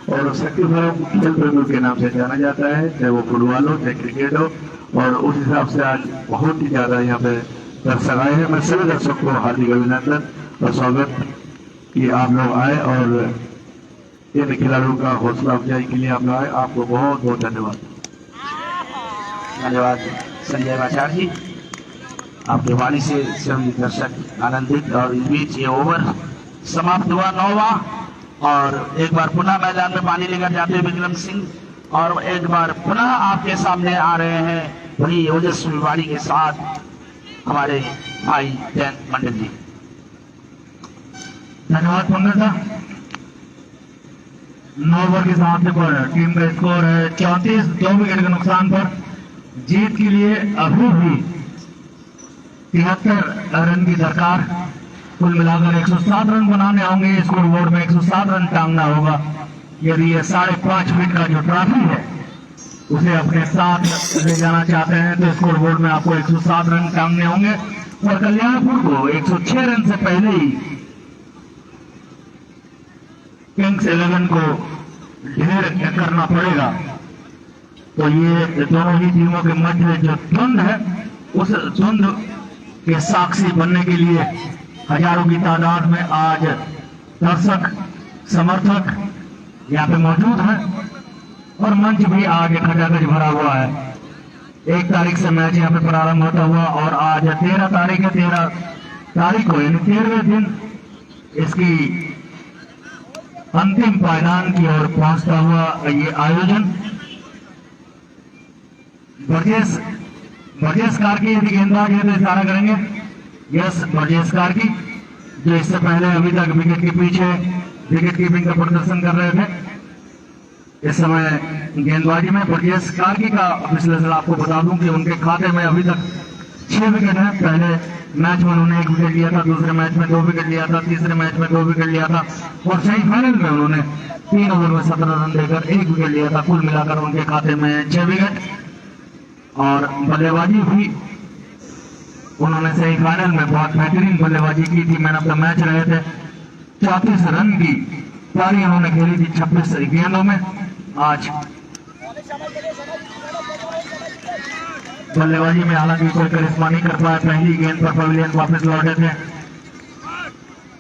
और शक्तिफलम खेल प्रेमियों के नाम से जाना जाता है, चाहे वो फुटबॉल हो चाहे क्रिकेट हो। और उस हिसाब से आज बहुत ही ज्यादा यहाँ पे दर्शक आए हैं। मैं सभी दर्शक को हार्दिक अभिनंदन और स्वागत कि आप लोग आए और इन खिलाड़ियों का हौसला अफजाई के लिए आप लोग आए, आपको बहुत बहुत धन्यवाद। धन्यवाद संजय आचार्य जी, आपके वाणी से सभी दर्शक आनंदित। और इस बीच ये ओवर समाप्त हुआ 9वां। और एक बार पुनः मैदान में पानी लेकर जाते हुए विक्रम सिंह, और एक बार पुनः आपके सामने आ रहे हैं वही ओजस्वी वाणी के साथ हमारे भाई जयंत मंडल जी। धन्यवाद पंकज। 9 ओवर के समाप्ति पर टीम का स्कोर है 34, 2 विकेट के नुकसान पर। जीत के लिए अभी भी 73 रन की दरकार। कुल मिलाकर 107 रन बनाने होंगे, स्कोर बोर्ड में 107 रन टांगना होगा। यदि ये 5.5 फीट का जो ट्रॉफी है उसे अपने साथ ले जाना चाहते हैं तो स्कोर बोर्ड में आपको 107 रन टांगने होंगे। और कल्याणपुर को 106 रन से पहले ही किंग्स 11 को ढेर करना पड़ेगा। तो ये दोनों ही टीमों के मध्य जो द्वंद है, उस द्वंद के साक्षी बनने के लिए हजारों की तादाद में आज दर्शक समर्थक यहाँ पे मौजूद हैं और मंच भी आज खचाखच भरा हुआ है। 1 तारीख से मैच यहाँ पे प्रारंभ होता हुआ और आज 13 तारीख है, 13 तारीख को यानी 13वें दिन इसकी अंतिम पायदान की ओर पहुंचता हुआ ये आयोजन बर्जेस कार्की यदि गेंदबाज है तो इशारा करेंगे। यस, बर्जेस कार्की जो इससे पहले अभी तक विकेट के पीछे विकेट कीपिंग का प्रदर्शन कर रहे थे। इस समय गेंदबाजी में बर्जेस कार्की का विश्लेषण आपको बता दूं कि उनके खाते में अभी तक 6 विकेट है। पहले मैच में उन्होंने 1 विकेट लिया था, दूसरे मैच में 2 विकेट लिया था, तीसरे मैच में 2 विकेट लिया था और सेमीफाइनल में उन्होंने 3 ओवर में 17 रन देकर 1 विकेट लिया था। कुल मिलाकर उनके खाते में 6 विकेट। और बल्लेबाजी भी उन्होंने सेमीफाइनल में बहुत बेहतरीन बल्लेबाजी की थी, मैन ऑफ द मैच रहे थे। 34 रन की पारी उन्होंने खेली थी 26 गेंदों में। आज बल्लेबाजी में हालांकि कोई करिश्मा नहीं कर पाया, पहली गेंद पर पवेलियन वापस लौटे थे।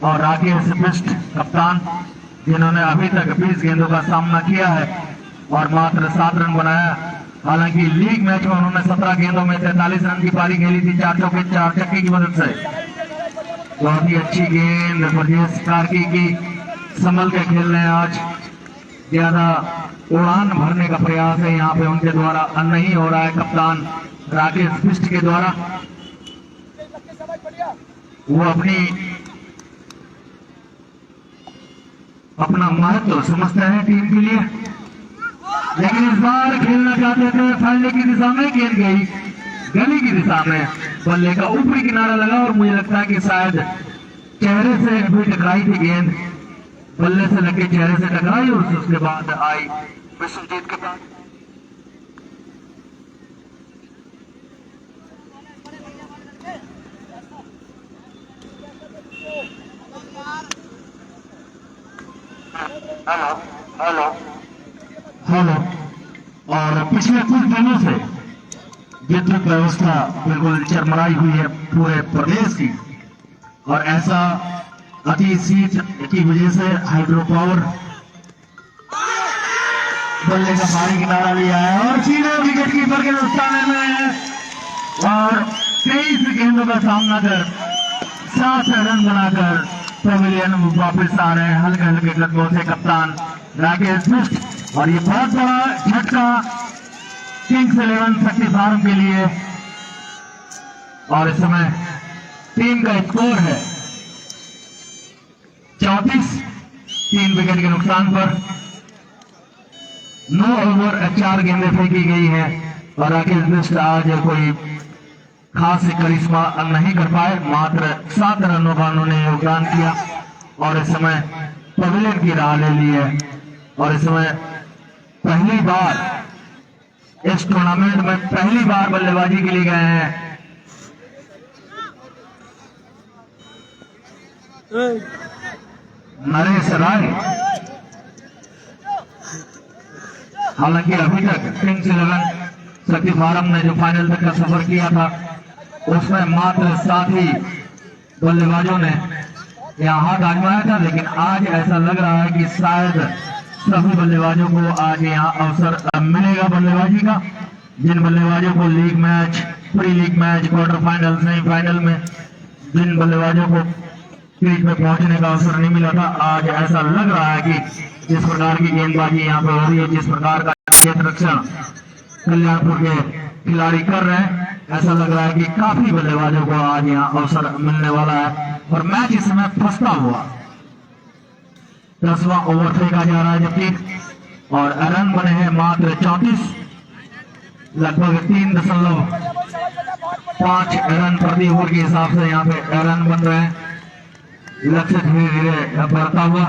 और राकेश बिष्ट कप्तान, जिन्होंने अभी तक 20 गेंदों का सामना किया है और मात्र 7 रन बनाया। हालांकि लीग मैच में उन्होंने 17 गेंदों में 43 रन की पारी खेली थी 4 चौके 4 छक्के की मदद से। बहुत ही अच्छी गेंद बर्जेस कार्की की, संभल के खेल रहे हैं। आज ज्यादा उड़ान भरने का प्रयास है यहाँ पे उनके द्वारा नहीं हो रहा है। कप्तान राकेश बिष्ट के द्वारा वो अपना महत्व समझते हैं टीम के लिए, लेकिन इस बार खेलना चाहते थे। फैलने की दिशा में गेंद गई गली की दिशा में, बल्ले का ऊपरी किनारा लगा और मुझे लगता है कि शायद चेहरे से भी टकराई थी गेंद, बल्ले से लगे चेहरे से टकराई और उसके बाद आई विश्वजीत के पास। Hello hello hello. और पिछले कुछ दिनों से विद्युत व्यवस्था बिल्कुल चरमराई हुई है पूरे प्रदेश की, और ऐसा अति शीत की वजह से हाइड्रो पावर बल्ले का भारी किनारा लिया है और सीधे विकेट कीपर के नुकसान में है और 23 गेंदों का सामना कर 7 रन बनाकर पवेलियन वापस आ रहे हैं हल्के हल्के कदमों से कप्तान राकेश बिष्ट। और ये बहुत बड़ा झटका किंग्स 11 शक्ति फार्म के लिए। और इस समय टीम का स्कोर है 34, 3 विकेट के नुकसान पर 9 ओवर 4 गेंदें फेंकी गई है और राकेश बिष्ट आज कोई खास करिश्मा नहीं कर पाए, मात्र 7 रनों का उन्होंने योगदान किया और इस समय पवेलियन की राह ले ली है। और इस समय पहली बार इस टूर्नामेंट में पहली बार बल्लेबाजी के लिए गए हैं नरेश राय। हालांकि अभी तक किंग्स 11 शक्ति फार्म ने जो फाइनल तक का सफर किया था उसमें मात्र 7 ही बल्लेबाजों ने यहाँ हाथ आजमाया था, लेकिन आज ऐसा लग रहा है कि शायद सभी बल्लेबाजों को आज यहाँ अवसर मिलेगा बल्लेबाजी का। जिन बल्लेबाजों को league match, pre league match, quarter final, semifinal में जिन बल्लेबाजों को क्रीज में पहुंचने का अवसर नहीं मिला था, आज ऐसा लग रहा है कि जिस प्रकार की गेंदबाजी यहाँ पे हो रही है, जिस प्रकार का क्षेत्र रक्षण कल्याणपुर के खिलाड़ी कर रहे हैं, ऐसा लग रहा है कि काफी बल्लेबाजों को आज यहाँ अवसर मिलने वाला है। और मैच इस समय फंसता हुआ 10वां ओवर फेंका जा रहा है जबकि, और रन बने हैं मात्र 34, लगभग 3.5 रन प्रति ओवर के हिसाब से यहाँ पे रन बन रहे हैं। लक्ष्य धीरे धीरे बढ़ता हुआ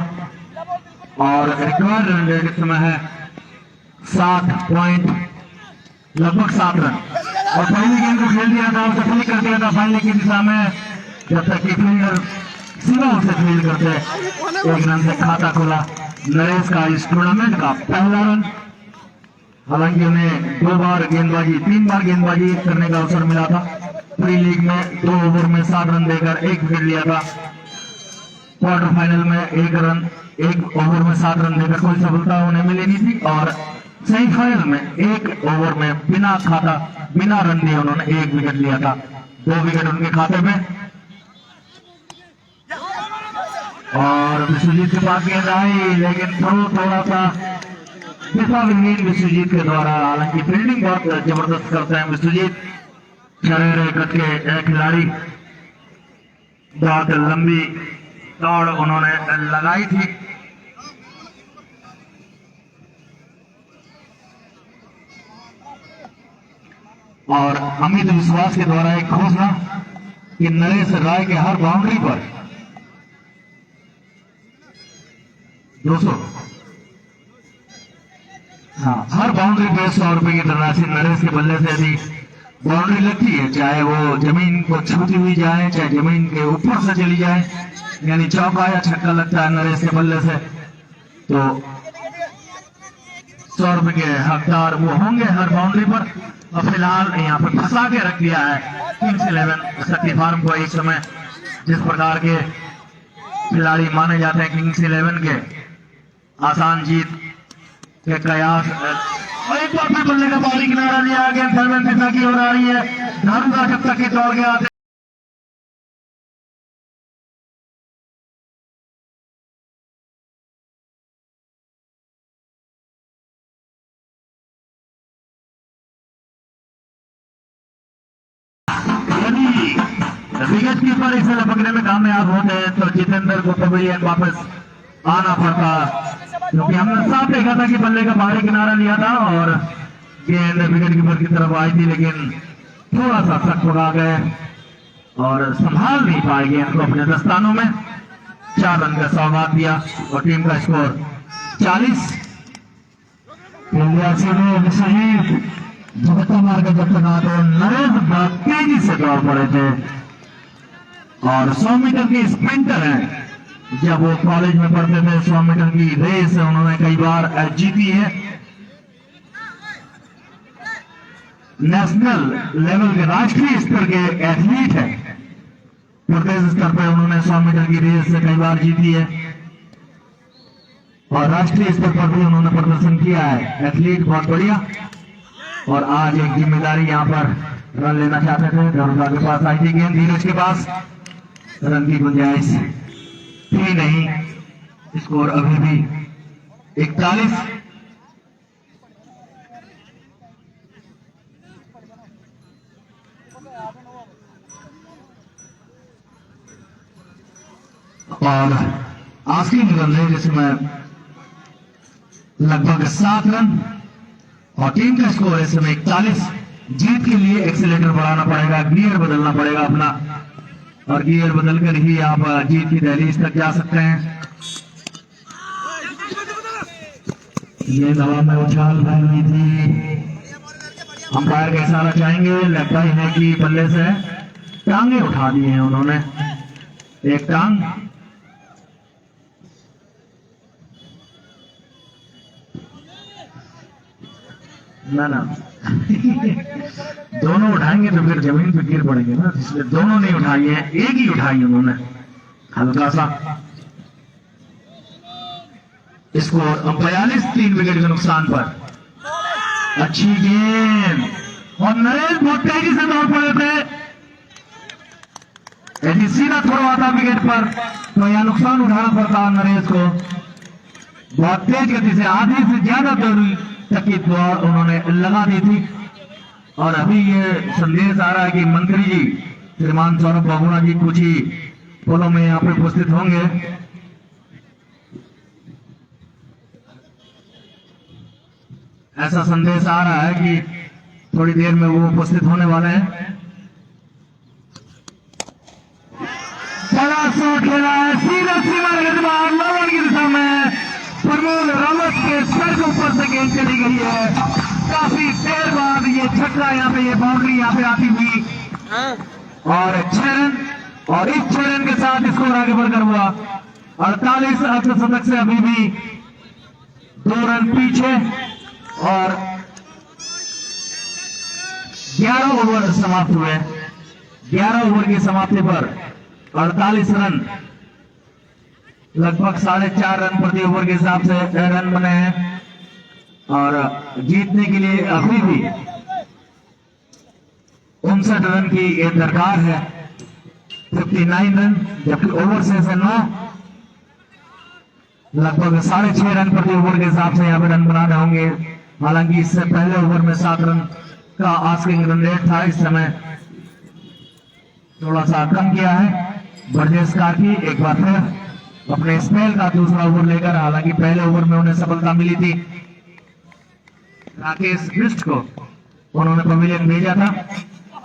और रिक्वायर्ड रन रेट इस समय है लगभग 7 रन। और पहली गेंद को खेल दिया था, उसे फील्ड कर दिया था फाइनल की दिशा में, जब तक कि फील्डर सीधा उसे फील्ड करते 1 रन से खाता खुला नरेश का इस टूर्नामेंट का पहला रन। हालांकि उन्हें 2 बार गेंदबाजी 3 बार गेंदबाजी करने का अवसर मिला था। प्री लीग में 2 ओवर में 7 रन देकर 1 विकेट लिया था। क्वार्टर फाइनल में 1 ओवर में 7 रन देकर कोई सफलता उन्हें मिली नहीं थी और सेमीफाइनल में 1 ओवर में बिना रन दिए उन्होंने 1 विकेट लिया था। 2 विकेट उनके खाते में और विश्वजीत के पास गेंद आई, लेकिन थोड़ा सा विश्वजीत के द्वारा, हालांकि फील्डिंग बहुत जबरदस्त करते हैं विश्वजीत। शरीर कट के खिलाड़ी, बहुत लंबी दौड़ उन्होंने लगाई थी। और अमित विश्वास के द्वारा एक घोषणा कि नरेश राय के हर बाउंड्री पर 200, हाँ, हर बाउंड्री पे 100 रुपए की धनराशि नरेश के बल्ले से यदि बाउंड्री लगती है, चाहे वो जमीन को छूती हुई जाए, चाहे जमीन के ऊपर से चली जाए, यानी चौका या छक्का लगता है नरेश के बल्ले से, तो 100 रुपए के हकदार वो होंगे हर बाउंड्री पर। और फिलहाल यहाँ पर फंसा के रख दिया है किंग्स 11 शक्ति फार्म को। एक समय जिस प्रकार के खिलाड़ी माने जाते हैं किंग्स 11 के, आसान जीत के कयास, और एक बार फिर बल्ले का बाहरी किनारा लिया गया, धर्मेंद्र पिता की ओर आ रही है, धर्मदा जब तक ही दौड़ गया। विकेट कीपर इसे पकड़ने में कामयाब होते हैं तो जितेंद्र को पवेलियन वापस आना पड़ता, क्योंकि हमने साफ देखा था कि बल्ले का बाहरी किनारा लिया था और गेंद विकेट कीपर की तरफ आई थी, लेकिन थोड़ा सा सख्त पका गए और संभाल नहीं पाए गेंद को अपने दस्तानों में। 4 रन का सौगात दिया और टीम का स्कोर 40। झटका मार के जब तक आते नरेश बहुत तेजी से दौड़ पड़े थे और 100 मीटर के स्प्रिंटर हैं। जब वो कॉलेज में पढ़ते थे 100 मीटर की रेस उन्होंने कई बार जीती है। नेशनल लेवल के, राष्ट्रीय स्तर के एथलीट है। प्रदेश स्तर पर उन्होंने 100 मीटर की रेस कई बार जीती है और राष्ट्रीय स्तर पर भी उन्होंने प्रदर्शन किया है। एथलीट बहुत बढ़िया। और आज एक जिम्मेदारी यहाँ पर रन लेना चाहते थे, धर्मदा के पास आई थी गेंद, धीरज के पास रन की गुंजाइश थी नहीं। स्कोर अभी भी 41। और आखिरी रन है जिसमें लगभग 7 रन और टीम का स्कोर इस समय 41। जीत के लिए एक्सीलेटर बढ़ाना पड़ेगा, गियर बदलना पड़ेगा अपना, और गियर बदलकर ही आप जीत की दहलीज तक जा सकते हैं। ये हवा में उछाल फैल रही थी, अंपायर का इशारा चाहेंगे। लगता ही है कि बल्ले से टांगे उठा दी हैं उन्होंने, एक टांग ना दोनों उठाएंगे तो फिर जमीन पे गिर पड़ेंगे ना, इसलिए दोनों नहीं उठाई है, एक ही उठाई उन्होंने हल्का सा। स्कोर 42, 3 विकेट के नुकसान पर। अच्छी गेंद और नरेश बहुत तेजी से दौड़ पड़े थे, यदि सीधा थोड़ा आता विकेट पर तो यह नुकसान उठाना पड़ता नरेश को। बहुत तेज गति से, आधी से ज्यादा दूरी तक की दौड़ उन्होंने लगा दी थी। और अभी ये संदेश आ रहा है कि मंत्री जी श्रीमान सौरभ बहुगुणा जी कुछ ही पलों में यहाँ पे उपस्थित होंगे। ऐसा संदेश आ रहा है कि थोड़ी देर में वो उपस्थित होने वाले हैं। बड़ा शॉट खेला है, सीधा सीमा गेंदबाज लवन की दिशा में प्रमोद रावत के सर के ऊपर से गेंद चली गई है। काफी देर बाद ये छक्का, यहाँ पे ये बाउंड्री यहाँ पे आती हुई और 6 रन, और इस 6 रन के साथ स्कोर आगे बढ़कर हुआ 48। अर्धशतक से अभी भी 2 रन पीछे और 11 ओवर समाप्त हुए। 11 ओवर की समाप्ति पर 48 रन, लगभग 4.5 रन प्रति ओवर के हिसाब से रन बने हैं। और जीतने के लिए अभी भी 59 रन की ये दरकार है, 59 रन, जबकि ओवर से 9 लगभग 6.5 रन प्रति ओवर के हिसाब से यहाँ पे रन बनाने होंगे। हालांकि इससे पहले ओवर में 7 रन का आस्किंग रन रेट था, इस समय थोड़ा सा कम किया है। ब्रजेश कार्की एक बार फिर अपने स्पेल का दूसरा ओवर लेकर, हालांकि पहले ओवर में उन्हें सफलता मिली थी, राकेश बिष्ट को उन्होंने पवेलियन भेजा था,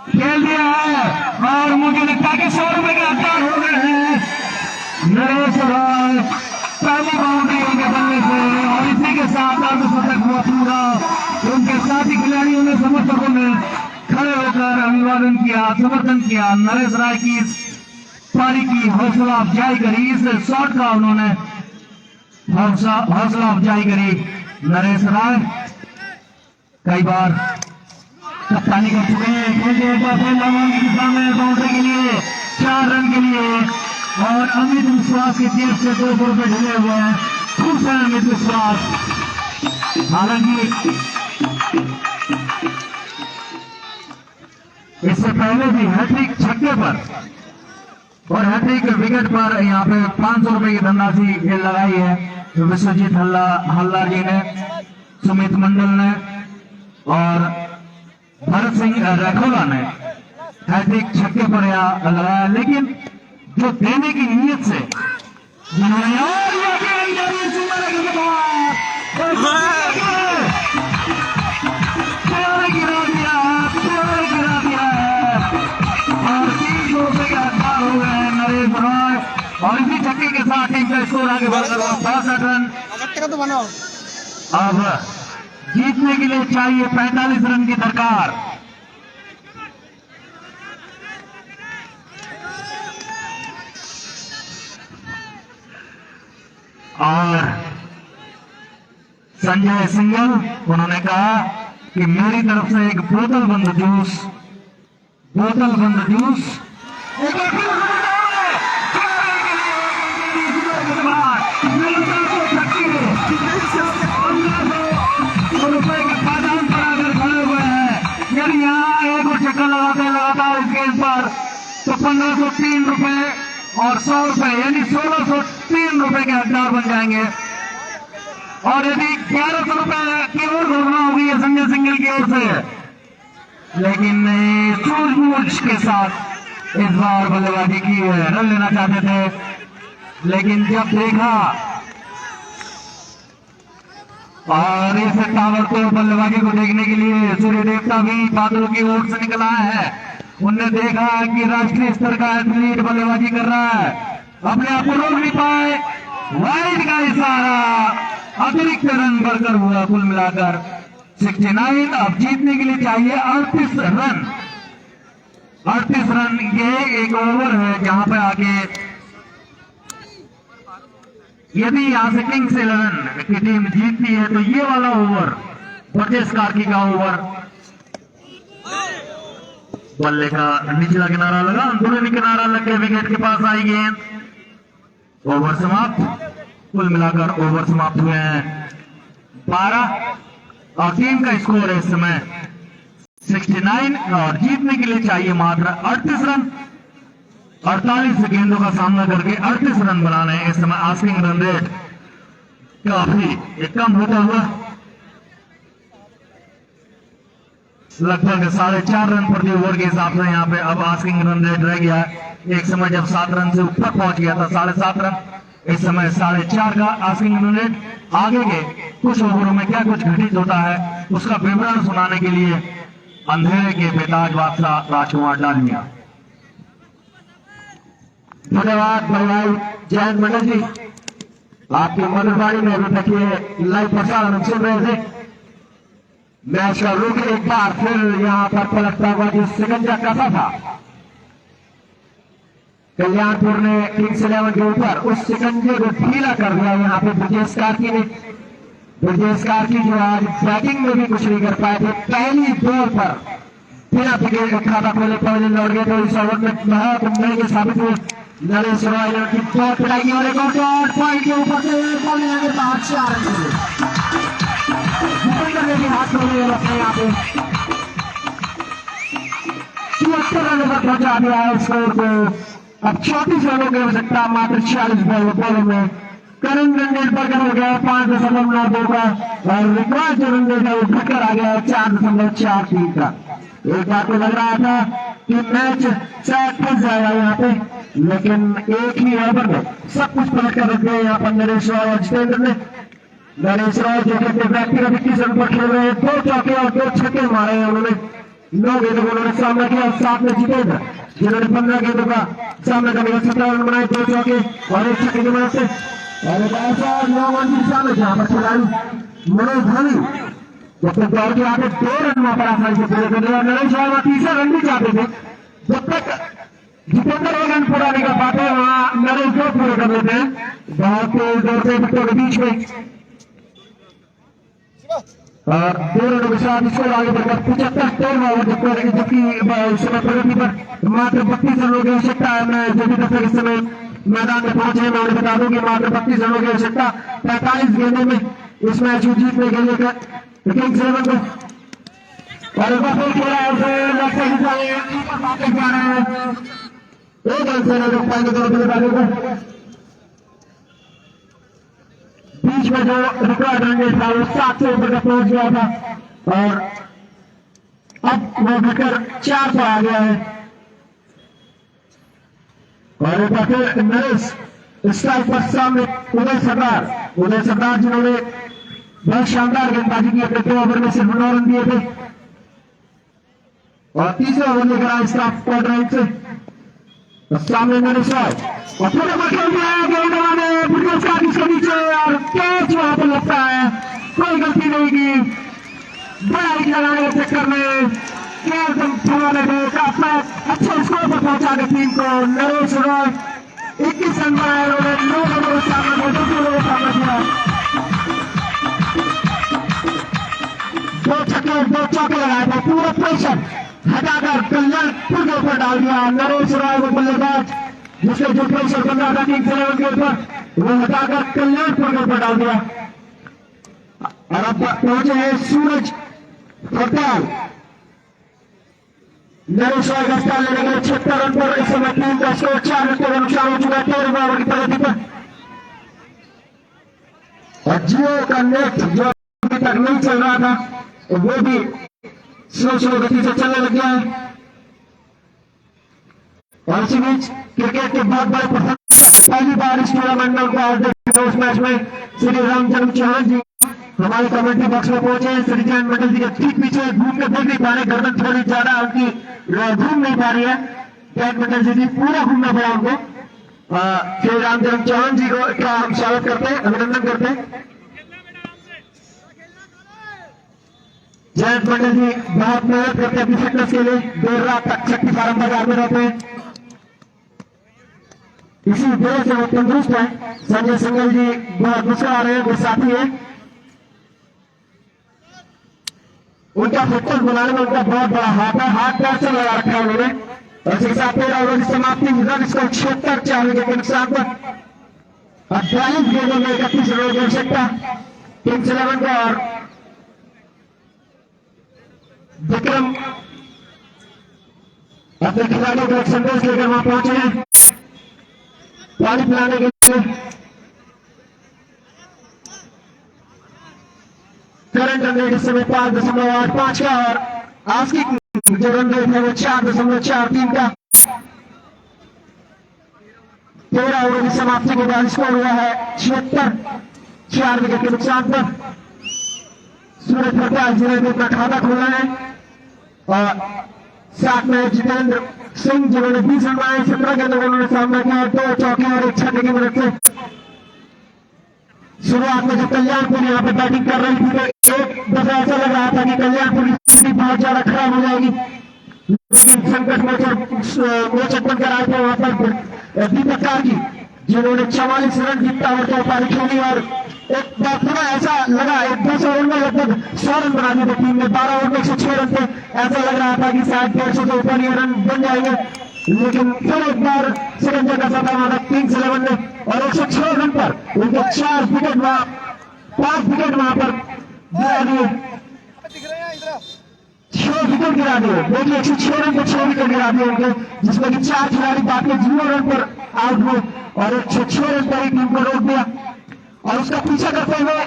खेल दिया है और मुझे लगता है कि 100 रुपए के हकदार हो गए हैं नरेश राय पहली बाउंड्री उनके बल्ले से, और इसी के साथ अर्धशतक हुआ पूरा। उनके साथी खिलाड़ियों ने, समर्थकों ने खड़े होकर अभिवादन किया, समर्थन किया, नरेश राय की पारी की हौसला अफजाई करी, इस शॉट का उन्होंने हौसला अफजाई करी। नरेश राय कई बार कप्तानी कर चुके हैं, की दिशा में बाउंड्री के लिए 4 रन के लिए, और अमित विश्वास की जेब से 200 रुपए ढले हुए हैं, खुश है अमित विश्वास। हालांकि इससे पहले भी हैट्रिक छक्के पर और हैट्रिक विकेट पर यहाँ पे 500 रुपए की धनराशि लगाई है विश्वजीत हल्ला जी ने, सुमित मंडल ने और भरत सिंह रखोला ने हैट्रिक छक्के पर यहाँ लगाया। लेकिन जो देने की नीयत से जिन्होंने गिरा दिया है और 300 रुपए के हकदार हो गए हैं नरेश राय, और इसी छक्के के साथ टीम का स्कोर आगे बढ़कर 62 रन। तो बनाओ, अब जीतने के लिए चाहिए 45 रन की दरकार। और संजय सिंघल उन्होंने कहा कि मेरी तरफ से एक बोतल बंद जूस रुपए के बादाम पर आकर खड़े हुए हैं। यदि यहाँ एक और चक्कर लगाते लगातार इस गेंद पर तो 1503 रुपए और 100 रुपए यानी 1603 रुपए के हकदार बन जाएंगे। और यदि 1100 रुपए की ओर घोषणा होगी है संजय सिंघल की ओर से, लेकिन सूझबूझ के साथ इस बार बल्लेबाजी की है, रन लेना चाहते थे, लेकिन जब देखा और इस ताबड़तोड़ बल्लेबाजी को देखने के लिए सूर्य देवता भी बादलों की ओर से निकल आया है। उनने देखा कि राष्ट्रीय स्तर का एथलीट बल्लेबाजी कर रहा है, अपने आप को रोक नहीं पाए, वाइड का इशारा, अतिरिक्त रन बढ़कर हुआ कुल मिलाकर 69। अब जीतने के लिए चाहिए 38 रन। 38 रन ये एक ओवर है जहां पे आगे यदि यहाँ से किंग्स 11 की टीम जीतती है तो ये वाला ओवर ब्रजेश कार्की का ओवर, बल्ले का निचला किनारा लगा, अंदरूनी किनारा लग के विकेट के पास आई गेंद, ओवर समाप्त। कुल मिलाकर ओवर समाप्त हुए हैं 12 और टीम का स्कोर है इस समय 69 और जीतने के लिए चाहिए मात्र 38 रन। 48 गेंदों का सामना करके 38 रन बनाने हैं इस समय। आस्किंग रन रेट काफी कम होता हुआ लगभग 4.5 रन प्रति ओवर के हिसाब से यहाँ पे अब आस्किंग रन रेट रह गया है। एक समय जब 7 रन से ऊपर पहुंच गया था 7.5 रन, इस समय 4.5 का आस्किंग रन रेट। आगे के कुछ ओवरों में क्या कुछ घटित होता है उसका विवरण सुनाने के लिए अंधेरे के बेताज बादशाह राजकुमार डालमिया। धन्यवाद भाई जयंत मंडल जी, आपकी मधुरवाणी में अभी तक ये लाइव प्रसारण सुन रहे थे। मैच का रुख एक बार फिर यहाँ पर पलटता हुआ जो शिकंजा कसा था कल्याणपुर ने किंग्स 11 के ऊपर, उस शिकंजे को ढीला कर दिया यहाँ पे ब्रजेश कार्की ने। ब्रजेश कार्की जो आज बैटिंग में भी कुछ नहीं कर पाए थे, पहली बॉल पर बिना विकेट खाता खोले पहले लौट गए तो इस ओवर में बहुत महंगे साबित हुए। नरेश राय ने उनकी बहुत पिटाई और एक और पॉइंट के ऊपर से बॉलिंग आगे बाहर 4 रन करने के हाथ में यहाँ पे 74 रन पर पहुंचा दिया है स्कोर को। अब 34 रनों की आवश्यकता मात्र 46 बॉलों में। करण रन रेट पर हो गया 5.92 का और रिकॉर्ड जो रन रेट है वो घटकर आ गया 4.43 का। एक बार तो लग रहा था कि मैच शायद फंस जाएगा यहाँ पे, लेकिन एक ही ओवर में सब कुछ पलट कर रख दिया यहाँ पर नरेश रॉय और जितेंद्र ने। नरेश रॉय जो कि अपने व्यक्तिगत 21 रन पर खेल रहे हैं, 2 चौके और 2 छक्के मारे हैं उन्होंने। 9 गेंदों को उन्होंने सामना किया और साथ में जितेंद्र जिन्होंने 15 गेंदों का सामना करने का 17 रन बनाए, 2 चौके और 1 छक्के की मदद से। और एक ऐसा 9 रन की सामने जहां पर खिलाड़ी मनोज धोनी जब तक दौड़ के आते 2 रन वहां पर आसानी से पूरे कर दिया। नरेश रॉय तीसरा रन भी चाहते थे, जब तक जितेंद्र 1 रन पूरा नहीं कर पाते वहां नरेश 2 पूरे कर लेते हैं बहुत तेज दौड़ से विकेटों के बीच में। और 2 रनों के साथ स्कोर आगे बढ़कर 75 ओवर जबकि इस समय प्रगति पर मात्र 32 रनों की आवश्यकता है। मैं जो भी दर्शक इस समय मैदान में पहुंचे मैं उन्हें बता दूं कि मात्र 32 रनों की आवश्यकता 45 गेंदों में इस मैच को जीतने के लिए किंग्स 11 को। और एक बार फिर खेला है जा रहे हैं 1 रन से रोक पाएंगे दोनों बल्लेबाजों को। बीच में जो रिकॉर्ड रन रेट था वो 7 से ऊपर तक पहुंच गया था और अब वो घटकर 4 पर आ गया है। और एक बार फिर नरेश स्ट्राइक पर सामने उदय सरदार जिन्होंने बहुत शानदार गेंदबाजी की, अपने 2 ओवर में सिर्फ 9 रन दिए थे और तीसरा ओवर लेकर आए स्टाफ क्वार्टर राइट से। तो सामने नरेश रॉय और थोड़ा खेल दिया है गेंदबाज इसके नीचे और कैच वहां पर लगता है, कोई गलती नहीं की। बड़ा हिट लगाने के चक्कर में अपना अच्छे स्कोर पर पहुंचा के टीम को। नरेश रॉय 21 रन बनाए, उन्होंने 9 रनों का सामना किया, 2 छक्के और 2 चौके लगाए थे। पूरा प्रेशर हटाकर कल्याणपुर के ऊपर डाल दिया नरेश रॉय को बल्लेबाज, जिसके जो प्रेशर बन रहा था किंग्स 11 के ऊपर वो हटाकर कल्याणपुर के ऊपर डाल दिया। और अब पहुंचे हैं सूरज फरताल। नरेश रॉय का स्थान लेने के लिए 76 रन पर इस समय टीम का स्कोर 4 विकेट का नुकसान हो चुका है 13 ओवर की प्रगति पर। और जियो का नेट जो अभी तक नहीं चल रहा था वो भी स्लो गति से चलने लग गया है। और इसी बीच क्रिकेट के बहुत बड़े प्रसंग पहली बार इस टूर्नामेंट में उनको आज देखते उस मैच में श्री रामचंद्र चौहान जी हमारे कमेंट्री बॉक्स में पहुंचे। श्री जयंत मंडल जी के ठीक पीछे घूम के देख नहीं पा रहे, गर्दन थोड़ी ज्यादा उनकी घूम नहीं पा रही है। जयंत मंडल जी पूरा घूमना पड़ा उनको। श्री रामचंद्र चौहान जी को क्या हम स्वागत करते हैं, अभिनंदन करते हैं। जयंत मंडल जी बहुत मेहनत करते हैं अपनी फिटनेस के लिए, देर रात तक शक्ति फार्म बाजार में रहते हैं, इसी वजह से वो तंदुरुस्त है। संजय सिंगल जी बहुत मुस्कुरा रहे हैं, वो साथी है। उनका फिटनेस बनाने में उनका बहुत बड़ा हाथ है, हाथ पैर से लगा रखा है उन्होंने। और इसके साथ 13 ओवर की समाप्ति, रन स्कोर 76 4 विकेट के नुकसान पर। 42 गेंदों में 31 रनों की आवश्यकता किंग्स 11 को। और विक्रम अपने खिलाड़ियों का एक संदेश लेकर वहां पहुंचे हैं पानी पिलाने के लिए। करंट रन रेट इस समय 5.85 का और आज की जो रन रेट है वो 4.43 का। 13 ओवर की समाप्ति के बाद स्कोर हुआ है 76 4 विकेट के नुकसान पर। सूरज फरताल जिन्होंने अपना खाता खोला है और साथ में जितेंद्र सिंह जिन्होंने 20 रन बनाए, 17 गेंदों का उन्होंने सामना किया, 2 चौके और 1 छक्के की मदद से। शुरुआत में जब कल्याणपुर यहाँ पे बैटिंग कर रही थी तो एक दफा ऐसा लग रहा था कि कल्याणपुर की स्थिति बहुत ज्यादा खराब हो जाएगी, लेकिन संकट मोचक बनकर आए थे वहां पर दीपक कारगी जिन्होंने 44 रन की टावर के पारी खेली। और एक बार थोड़ा ऐसा लगा 10 ओवर में लगभग 100 रन बना दिए थे टीम ने, 12 ओवर में 106 रन थे। ऐसा लग रहा था कि शायद 150 से ऊपर ये रन बन जाएंगे, लेकिन फिर एक बार सिकंदर का सफा मारा किंग्स 11 ने और 106 रन पर उनके 5 विकेट वहां पर गिरा दिए, 6 विकेट गिरा दिए। देखिए 106 रन पर 6 विकेट गिरा दिए उनके, जिसमें कि 4 खिलाड़ी बाकी 0 रन पर आउट हुए और 106 रन पर ही टीम को रोक दिया। और उसका पीछा करते हुए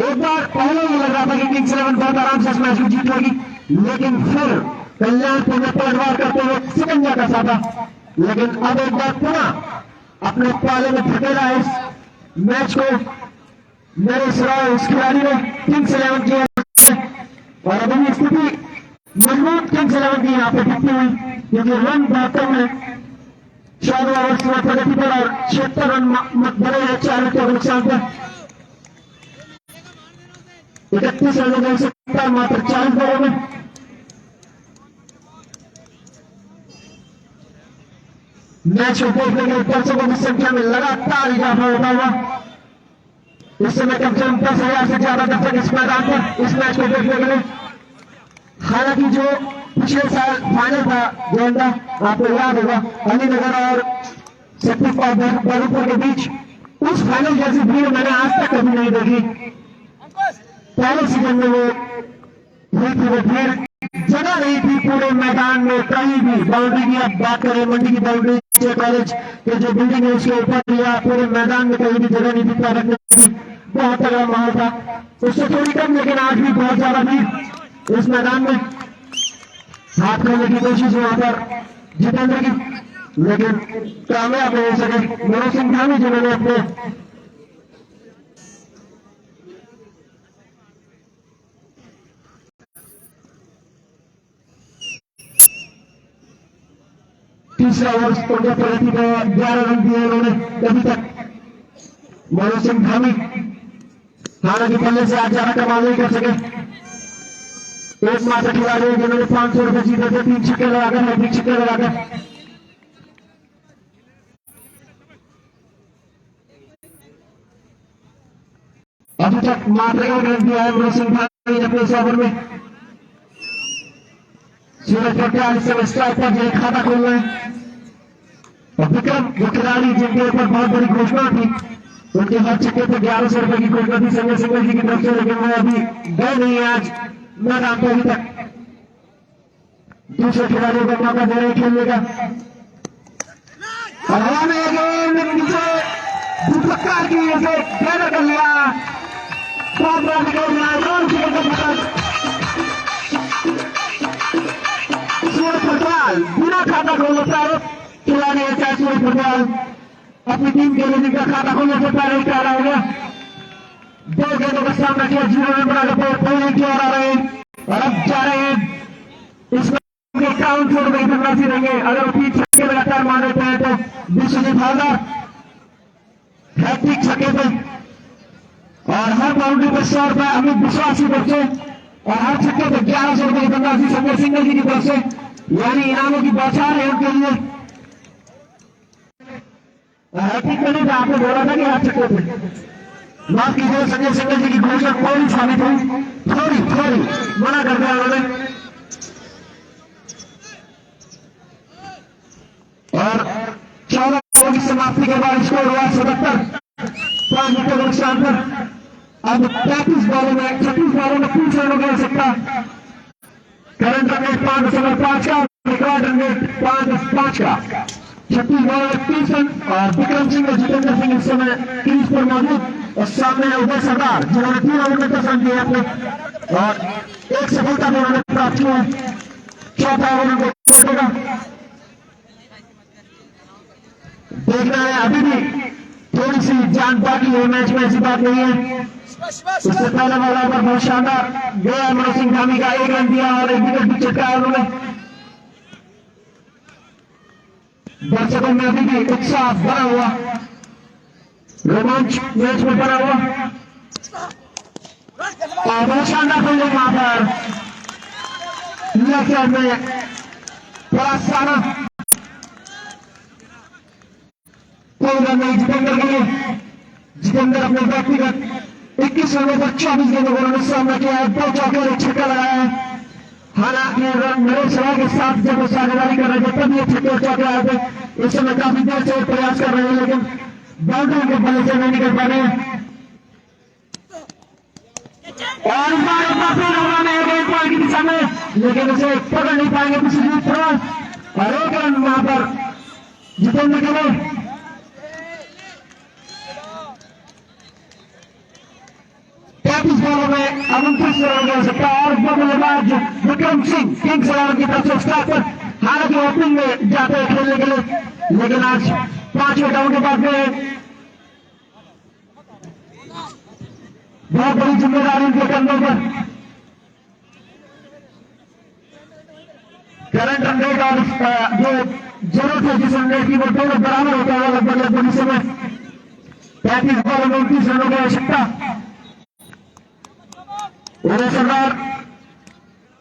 एक बार पहले ये लग रहा था कि किंग्स 11 बहुत आराम से इस मैच को जीत लेगी, लेकिन फिर कल्याणपुर ने पलटवार करते हुए सिकंजा का साधा, लेकिन अब एक बार पुनः अपने पाले में धकेला है इस मैच को नरेश राव इस खिलाड़ी ने किंग्स 11 की। और अभी स्थिति मजबूत किंग्स 11 की यहाँ पे दिखती हुई, क्योंकि रन बहुत कम है 14 ओवर की प्रगति पर और 76 रन बने हैं 4 विकेट नुकसान पर। 31 रनों की आवश्यकता मात्र 40 ओवर में। मैच को देखने के लिए दर्शकों की संख्या में लगातार इजाफा होता हुआ इस समय कम से कम 10,000 से ज्यादा दर्शक इस मैदान पर इस मैच को देखने के लिए। हालांकि जो पिछले साल फाइनल था गेंदा आपको याद होगा अलीनगर और बलूपुर के बीच, उस फाइनल जैसी भीड़ मैंने आज तक कभी नहीं देखी। पहले सीजन में वो हुई थी, वो भीड़ जगह नहीं थी पूरे मैदान में कहीं भी। बाउंड्री की आप बात करें, मंडी की बाउंड्री कॉलेज के जो बिल्डिंग है उसके ऊपर या पूरे मैदान में कहीं भी जगह नहीं थी पैर रखने की। बहुत तगड़ा माहौल था, उससे थोड़ी कम, लेकिन आज भी बहुत ज्यादा भीड़ इस मैदान में। हाथ करने की कोशिश वहां पर जितेंद्र की, लेकिन कामयाब नहीं हो सके। मनोज सिंह धामी जिन्होंने अपने तीसरा ओवर पंद्रह प्रगति में 11 रन दिए उन्होंने अभी तक। मनोज सिंह धामी हालांकि पहले से आज ज्यादा कमाल नहीं कर सके। एकमात्र खिलाड़ी जिन्होंने 500 रुपए जीते थे 3 छक्के लगाकर, हैट्रिक छक्के लगाकर। अभी तक मात्र 1 रन दिया है मनोज सिंह धामी ने अपने इस ओवर में। सूरज पटियाल इस समय स्ट्राइक पर जो खाता खोल रहे हैं। और विक्रम जो खिलाड़ी जिनके ऊपर बहुत बड़ी घोषणा थी, उनके हर छक्के पर 1100 रुपए की घोषणा थी संजय सिंह जी की तरफ से, लेकिन वो अभी गए नहीं है आज मैदान पर अभी तक। दूसरे खिलाड़ियों को मौका दे रहे हैं खेलने का। और हवा में नीचे दुपक्कार की इसे पैदा कर लिया। बहुत बड़ा विकेट सूरज पटियाल बिना खाता खोलने पर खिलाड़ी है, चाहे सूरज पटियाल अपनी टीम के लिए जिनका खाता खोलने से पहले ही खड़ा हो गया। 2 गेंदों का सामना किया, 0 रन बनाकर पहले की ओर आ रहे हैं और अब जा रहे हैं इसमें काउंट छोड़ गई धनराशि रहेंगे। अगर 3 छक्के लगातार मार देते हैं तो विश्वजीत हालदार हैट्रिक छक्के पे और हर बाउंड्री पर 100 रुपए अमित विश्वास की तरफ से और हर छक्के पे 1100 रुपए की धनराशि संजय सिंह जी की तरफ से, यानी इनामों की बौछार है उनके लिए। हैट्रिक में नहीं था, आपने बोला था कि हर छक्के पे। माफ कीजिए, संजय सिंह जी की घोषणा थोड़ी साबित हुई, थोड़ी मना कर दिया उन्होंने। और 14 ओवर की समाप्ति के बाद स्कोर हुआ 77, 5 विकेट नुकसान पर। अब 35 बॉलों में 36 बॉलों में 30 रनों की आवश्यकता। करंट रन रेट 5.5 का, रिकॉर्ड रन रेट 5.5 का। 36 बॉलों में 30 रन और विक्रम सिंह और जितेंद्र सिंह इस समय क्रीज पर मौजूद और सामने है उदय सरदार जिन्होंने 3 ओवर में 10 रन दिए अपने और एक सफलता भी उन्होंने प्राप्त की है। चौथा ओवर उनको पड़ेगा, देखना है। अभी भी थोड़ी सी जान बाकी है मैच में, ऐसी बात नहीं है। उससे पहले वाला ओवर बहुत शानदार गया, मनोज सिंह धामी का 1 रन दिया और 1 विकेट भी चटकाया उन्होंने। दर्शकों में अभी भी उत्साह बना हुआ, रोमांच मैच में बना हुआ और बहुत शानदार फील्डिंग वहां पर लेफ्ट साइड में बड़ा सारा कोई रन नहीं जितेंद्र के लिए। जितेंद्र अपने व्यक्तिगत 21 रनों पर 24 गेंदों को सामना किया है, 2 चौके और 1 छक्का लगाया है। हालांकि नरेश राव के साथ जब वो साझेदारी कर रहे थे तब ये छक्के और चौके आए थे। इस समय काफी देर से प्रयास कर रहे हैं लेकिन बाउंड्री के बल्ले से नहीं निकल पा रहे हैं। और इस बार एक बार फिर उन्होंने 1 पॉइंट की दिशा में, लेकिन उसे पकड़ नहीं पाएंगे विश्वजीत और 1 रन वहां पर जितेंद्र के लिए। बॉलों में अब 29 रन हो सकता है। और वो बल्लेबाज विक्रम सिंह किंग्स 11 की तरफ से स्टार्ट पर, हालांकि ओपनिंग में जाते हैं खेलने के लिए, लेकिन आज 5वें डाउन के बाद में बहुत बड़ी जिम्मेदारी उनके कंधों पर। करंट रन रेट और जो जरूरत है जिस रन रेट की, वो दोनों बराबर होता है लगभग इस समय। 35 बॉलों में 29 रनों की आवश्यकता। उदय सरदार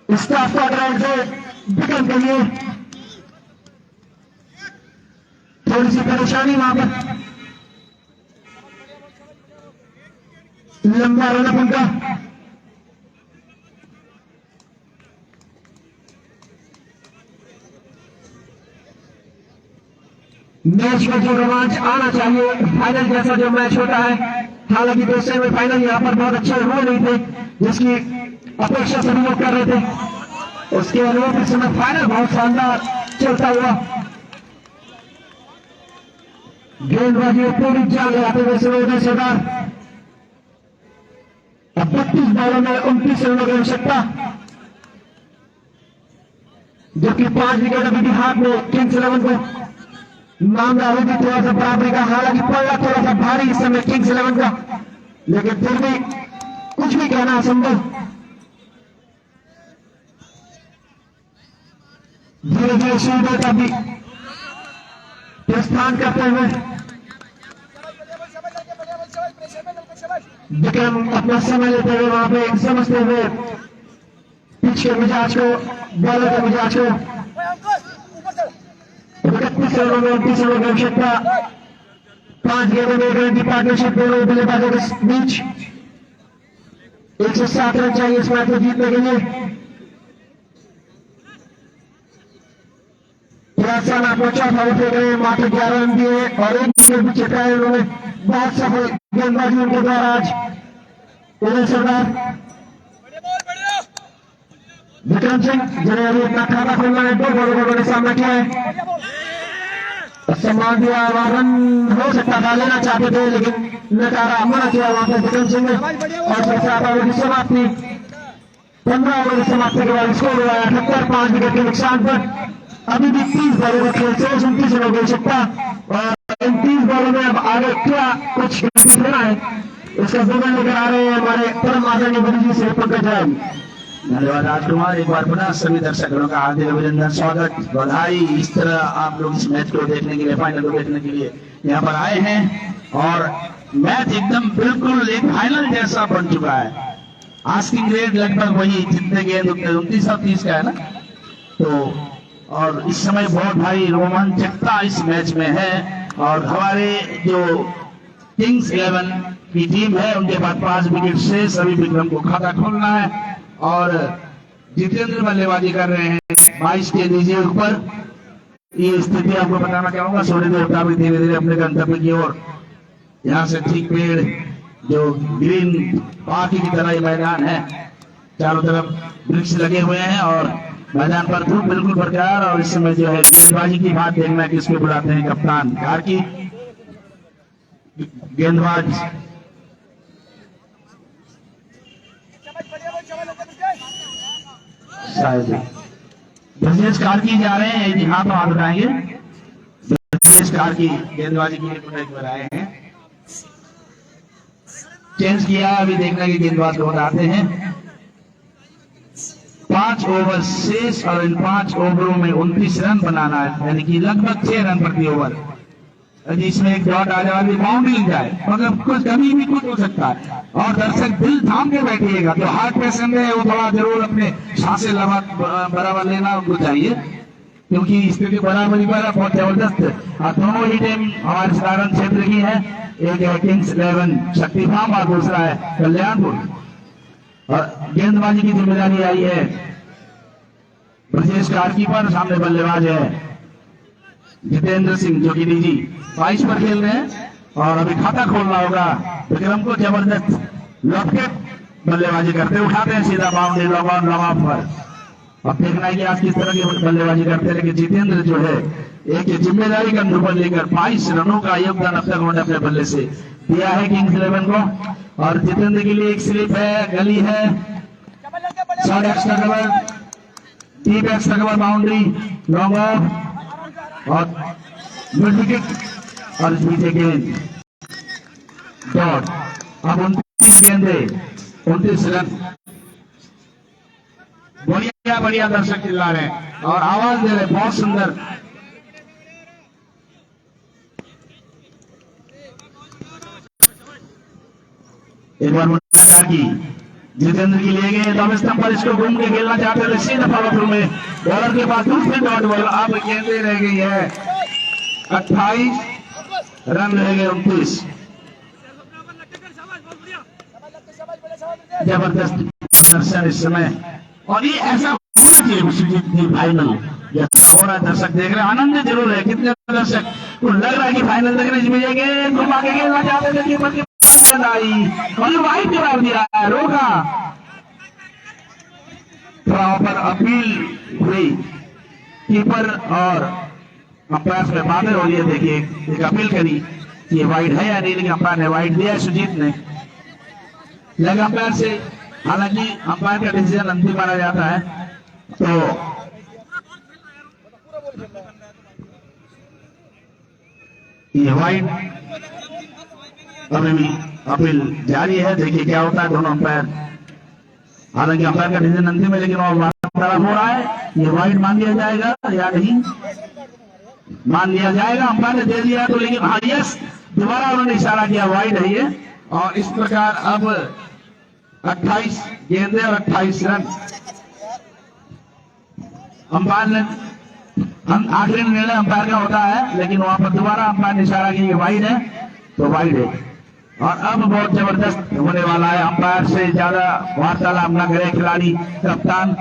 स्टाफ का ग्राउंड से विकेट के लिए थोड़ी सी परेशानी वहां पर, लंबा रनअप उनका। मैच में जो रोमांच आना चाहिए, फाइनल जैसा जो मैच होता है, हालांकि दूसरे में फाइनल यहाँ पर बहुत अच्छे हो नहीं थे जिसकी अपेक्षा सभी लोग कर रहे थे, उसके अनुरूप इस समय फाइनल बहुत शानदार चलता हुआ। गेंदबाजी पूरी जान लगाते हुए उदय सरदार। अब 32 बॉलों में 29 रनों की आवश्यकता, जबकि 5 विकेट अभी भी हाथ में किंग्स 11 को। मामला होगी थोड़ा सा बराबरी का, हालांकि पड़ना थोड़ा सा भारी इस समय किंग्स 11 का, लेकिन फिर भी कुछ भी कहना असंभव। धीरे धीरे सूर्य का भी प्रस्थान करते हुए विक्रम अपना समय लेते हुए वहां पे समझते हुए पिच के मिजाज को, बॉलर के मिजाज को। 31 रनों में 29 रनों की आवश्यकता। 5 गेंदों में 1 रन की पार्टनरशिप दोनों बल्लेबाजों के बीच। 107 रन चाहिए इस मैच को जीतने के लिए। प्रयासान अपना चौथा ओवर फेंक रहे हैं, मात्र 11 रन दिए और 1 विकेट भी चटकाए उन्होंने। बहुत सफल गेंदबाजी उनके द्वारा आज। उदय सरदार, विक्रम सिंह जिन्हें अभी अपना खाता खोलना है, 2 बॉलों का उन्होंने सामना किया है। सम्मान दिया, रन हो सकता था, लेना चाहते थे लेकिन नकारा मना किया वहां पर विक्रम सिंह ने। और 7 ओवर की समाप्ति, 15 ओवर की समाप्ति के बाद स्कोर हुआ 78, 5 विकेट के नुकसान पर। अभी भी 30 बॉलों का खेल, 29 रनों की आवश्यकता और इन 30 बॉलों में अब आगे क्या कुछ लेना है, इसका विवरण लेकर आ रहे हैं हमारे परम आदरणीय गुरु जी से पंकज राय। धन्यवाद राजकुमार। एक बार पुनः सभी दर्शकों का हार्दिक अभिनंदन, स्वागत, बधाई। इस तरह आप लोग इस मैच को देखने के लिए, फाइनल को देखने के लिए यहाँ पर आए हैं और मैच एकदम बिल्कुल एक फाइनल जैसा बन चुका है। आस्किंग रेट लगभग वही जितने गेंद उतने 29-30 का है ना, तो और इस समय बहुत भारी रोमांचकता इस मैच में है। और हमारे जो किंग्स 11 की टीम है उनके पास 5 विकेट से सभी विक्रम को खाता खोलना है और जितेंद्र बल्लेबाजी कर रहे हैं 22 के नीचे ऊपर। ये स्थिति आपको बताना चाहूंगा। सूर्य देवता भी धीरे धीरे अपने गंतव्य की ओर, यहाँ से ठीक पेड़ जो ग्रीन पार्टी की तरह मैदान है, चारों तरफ वृक्ष लगे हुए हैं और मैदान पर धूप बिल्कुल बरकरार। और इस समय जो है गेंदबाजी की बात देखना किसको बुलाते हैं, कप्तान कार्की गेंदबाज शायद ब्रजेश कार्की जा रहे हैं। जी हाँ, तो आप बताएंगे। ब्रजेश कार्की गेंदबाजी के लिए आए हैं, चेंज किया, अभी देखना कि गेंदबाज को बताते हैं। 5 ओवर शेष और इन 5 ओवरों में 29 रन बनाना है, यानी कि लगभग 6 रन प्रति ओवर। यदि इसमें एक डॉट आ जाए, बाउंड्री लग जाए, मतलब कुछ कभी भी कुछ हो सकता है। और दर्शक दिल थाम के बैठिएगा, जो हार्ट पेशेंट है वो थोड़ा जरूर अपने सांसें बराबर लेना उनको चाहिए, क्योंकि स्थिति बराबरी पर बहुत जबरदस्त। दोनों ही टीम हमारे सारण क्षेत्र की है, एक है किंग्स 11 शक्ति फार्म और दूसरा है कल्याणपुर। और गेंदबाजी की जिम्मेदारी आई है ब्रजेश कार्की पर। सामने बल्लेबाज है जितेंद्र सिंह जो कि निजी 22 पर खेल रहे हैं और अभी खाता खोलना होगा। विक्रम को जबरदस्त लॉकेट बल्लेबाजी करते उठाते हैं सीधा boundary, log on log of पर। अब देखना है कि आज किस तरह की बल्लेबाजी करते हैं, लेकिन जितेंद्र जो है एक जिम्मेदारी कंधों पर लेकर 22 रनों का योगदान अब तक उन्होंने अपने बल्ले से दिया है किंग्स 11 को। और जितेंद्र के लिए एक स्लिप है, गली है, short extra cover, deep extra cover, boundary, long off और मिड विकेट और पीछे गेंद डॉट। अब 29 गेंदे 29 रन। बढ़िया बढ़िया दर्शक चिल्ला रहे हैं और आवाज दे रहे, बहुत सुंदर। एक बार मुलाकात की जितेंद्र की ले गए, तो स्टंप पर इसको घूम के खेलना चाहते थे सीधा फॉलो में, बॉलर के पास दूसरी डॉट बॉल। अब गेंदे रह गई है 28 रन रह गए 29। जबरदस्त दर्शन इस समय, और ये ऐसा होना चाहिए फाइनल जैसा हो रहा है। दर्शक देख रहे हैं, आनंद जरूर है। कितने दर्शक को लग रहा है कि फाइनल तक नहीं मिलेंगे, घुमा के खेलना चाहते थे, कीपर की आई और वाइट जवाब दिया है, रोका। प्रॉपर अपील हुई, कीपर और अंपायर में बातें हो रही है। देखिए एक अपील करी कि ये वाइड है या नहीं, लेकिन अंपायर ने वाइड दिया, सुजीत ने लेग अंपायर से। हालांकि अंपायर का डिसीजन अंतिम माना जाता है, तो ये वाइड अभी भी अपील जारी है। देखिए क्या होता है दोनों अंपायर। हालांकि अंपायर का डिसीजन अंतिम है, लेकिन और वार्तालाप हो रहा है, ये वाइड मान लिया जाएगा या नहीं मान लिया जाएगा। अंपायर ने दे दिया तो, लेकिन हाँ यस, दोबारा उन्होंने इशारा किया, वाइड है ये। और इस प्रकार अब 28 गेंदे और 28 रन। अंपायर ने आखिरी निर्णय अंपायर का होता है, लेकिन वहां पर दोबारा अंपायर ने इशारा किया वाइड है, तो वाइड है। और अब बहुत जबरदस्त होने वाला है। अंपायर से ज्यादा वार्तालाप न करे खिलाड़ी कप्तान,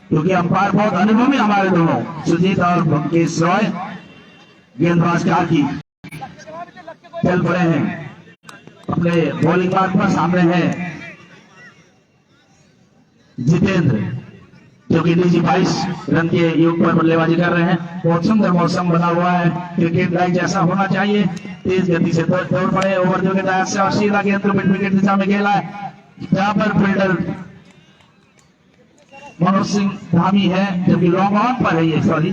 क्योंकि अंपायर बहुत अनुभवी हमारे दोनों, सुजीत और मुकेश रॉय। गेंदबाज की चल पड़े हैं अपने बॉलिंग मार्ग पर। सामने है जितेंद्र, जो कि निजी 22 रन के योग पर बल्लेबाजी कर रहे हैं। बहुत सुंदर मौसम बना हुआ है, क्रिकेट लाइक जैसा होना चाहिए। तेज गति से दौड़ पड़े, ओवर जो के से और सीधा गेंद को मिड विकेट दिशा में खेला है, जहां पर फील्डर मनोज सिंह धामी है, जबकि लॉन्ग ऑन पर है ये। सॉरी,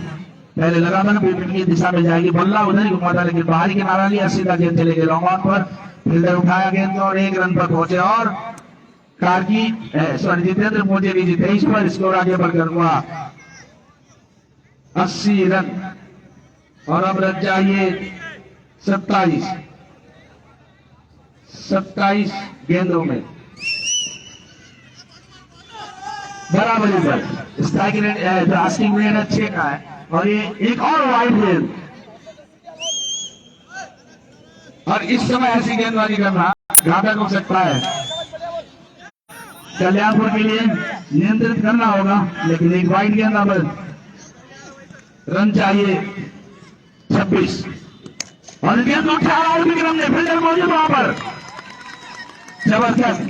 पहले लगा था मिड विकेट की दिशा में जाएगी, बल्ला उधर ही घुमा था, लेकिन बाहरी किनारा लिया, सीधा गेंद चले गए लॉन्ग ऑन पर। फील्डर उठाया गेंद और 1 रन पर पहुंचे, और जितेंद्र मोदी भी 23 पर स्कोर आगे बढ़कर हुआ 80 रन। और अब रह जाइए 27 गेंदों में बराबरी पर। स्ट्राइक रेट, आस्किंग रेट अच्छे का है, और ये एक और वाइड गेंद। और इस समय ऐसी गेंदबाजी करना घातक हो सकता है। कल्याणपुर के लिए नियंत्रित करना होगा, लेकिन एक वाइड गेंद। अब रन चाहिए 26, और गेंद उठा और विक्रम ने, फील्डर मौजूद वहां पर। जबरदस्त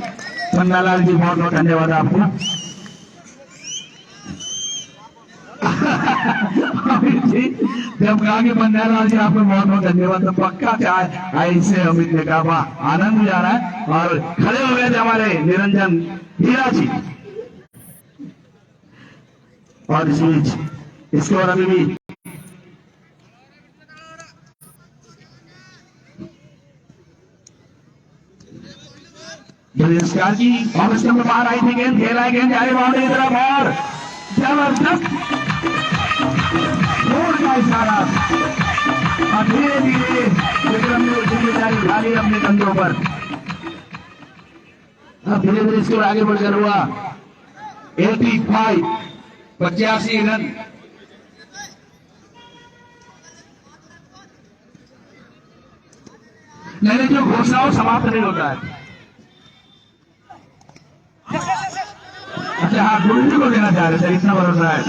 पन्नालाल जी, बहुत बहुत धन्यवाद आपको। जब कहा कि पन्नालाल जी आपको बहुत बहुत धन्यवाद, तो पक्का चाहे ऐसे अमित ने कहा, वाह आनंद भी आ रहा है। और खड़े हो गए थे हमारे निरंजन हीरा जी। और इस बीच इसके और अभी भी पुरस्कार की और इसके में बाहर आई थी गेंद, खेला है गेंद, जा रही बाउंड्री की तरफ, और जबरदस्त दूर का इशारा। और धीरे धीरे विक्रम ने जिम्मेदारी उठा ली अपने कंधों पर। अब धीरे धीरे स्कोर आगे बढ़कर हुआ 85 रन। मैंने जो घोषणा हो समाप्त नहीं होता है। अच्छा, हाँ, गुरु जी को देना चाह रहे थे, इतना भरोसा है।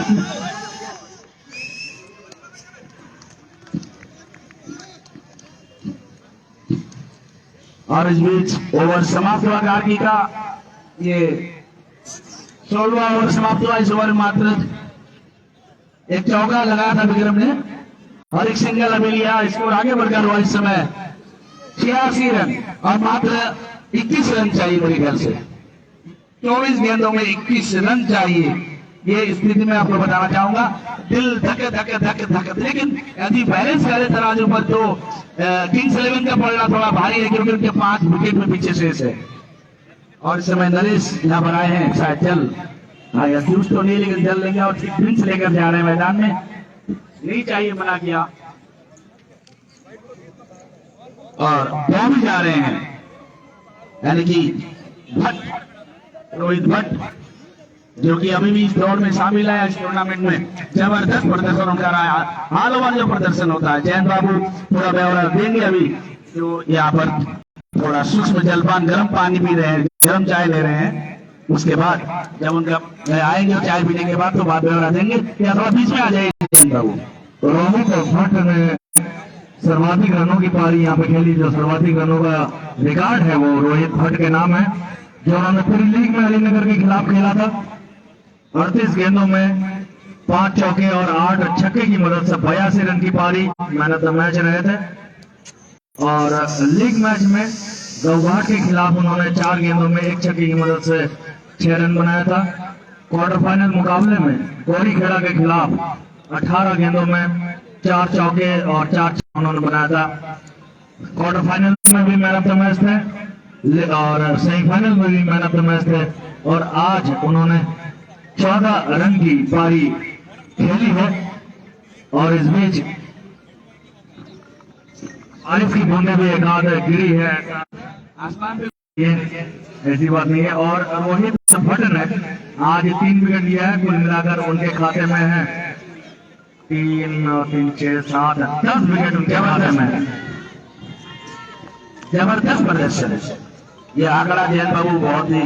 और इस बीच ओवर समाप्त हुआ कार्की का। ये 16वां ओवर समाप्त हुआ। इस ओवर मात्र एक चौका लगाया था विक्रम ने, और एक सिंगल अभी लिया, स्कोर आगे बढ़कर हुआ इस समय 86 रन और मात्र 21 रन चाहिए मेरे ख्याल से। 24 गेंदों में 21 रन चाहिए। ये स्थिति में आपको बताना चाहूंगा, दिल धक धक धक धक, लेकिन यदि बैलेंस करे तराजू पर तो किंग्स 11 का पड़ना थोड़ा भारी है, क्योंकि उनके 5 विकेट में पीछे शेष है। और इस समय नरेश यहाँ बनाए हैं, शायद जल, हाँ या जूस तो नहीं लेकिन जल लेंगे और ड्रिंक्स लेकर जा रहे हैं मैदान में, नहीं चाहिए, मना किया। और दो भी जा रहे हैं, यानी कि भट्ट, रोहित भट्ट, जो कि अभी भी इस दौड़ में शामिल है। इस टूर्नामेंट में जबरदस्त प्रदर्शन उनका रहा, ऑल ओवर जो प्रदर्शन होता है। जयंत बाबू पूरा ब्यौरा देंगे अभी, जो यहाँ पर थोड़ा सूक्ष्म जलपान, गर्म पानी पी रहे हैं, गर्म चाय ले रहे हैं। उसके बाद जब उनका आएंगे चाय पीने के बाद तो बात ब्यौरा देंगे, या थोड़ा बीच में आ जाएंगे जयंत बाबू। रोहित भट्ट ने सर्वाधिक रनों की पारी यहाँ पे खेली, जो सर्वाधिक रनों का रिकॉर्ड है वो रोहित भट्ट के नाम है, जो उन्होंने पूरी लीग में अलीनगर के खिलाफ खेला था। 38 गेंदों में 5 चौके और 8 छक्के की मदद से 82 रन की पारी मैन ऑफ द मैच रहे थे। और लीग मैच में गौघाट के खिलाफ उन्होंने 4 गेंदों में 1 छक्के की मदद से 6 रन बनाया था। क्वार्टर फाइनल मुकाबले में गोरीखेड़ा के खिलाफ 18 गेंदों में 4 चौके और 4 छक्के उन्होंने बनाया था। क्वार्टर फाइनल में भी मैन ऑफ द मैच थे और सेमीफाइनल में भी मैन ऑफ द मैच थे। और आज उन्होंने 14 रन की पारी खेली है। और इस बीच आरिफ की बूंदे भी एक आध गिरी है, आसमान पे ये ऐसी बात नहीं है। और रोहित भट्ट ने आज 3 विकेट लिया है, कुल मिलाकर उनके खाते में है 3 और 3 6 7 10 विकेट उनके खाते में है। जबरदस्त प्रदर्शन है। ये आंकड़ा जयंत बाबू बहुत ही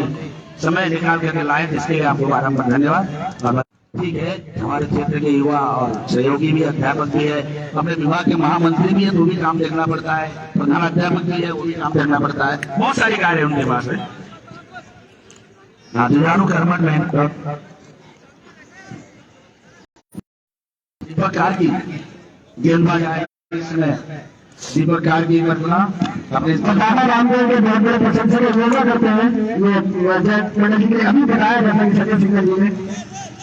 समय निकाल करके लाए, जिसके लिए आपको बारंबार धन्यवाद। ठीक है, हमारे क्षेत्र के युवा और सहयोगी भी, अध्यापक भी है, अपने विभाग के महामंत्री भी है, तो भी काम देखना पड़ता है, प्रधान अध्यापक भी है, वो भी काम देखना पड़ता है, बहुत सारी कार्य उनके पास है। जुझारू कर्मठ मेहनत दीपक कार्की गेंदबाज आए इसमें, दीपक कार्की अपना अपने रामदेव के बहुत बड़े प्रशंसक योगा करते हैं। ये पंडित जी ने अभी बताया था सचिन सिंह जी ने,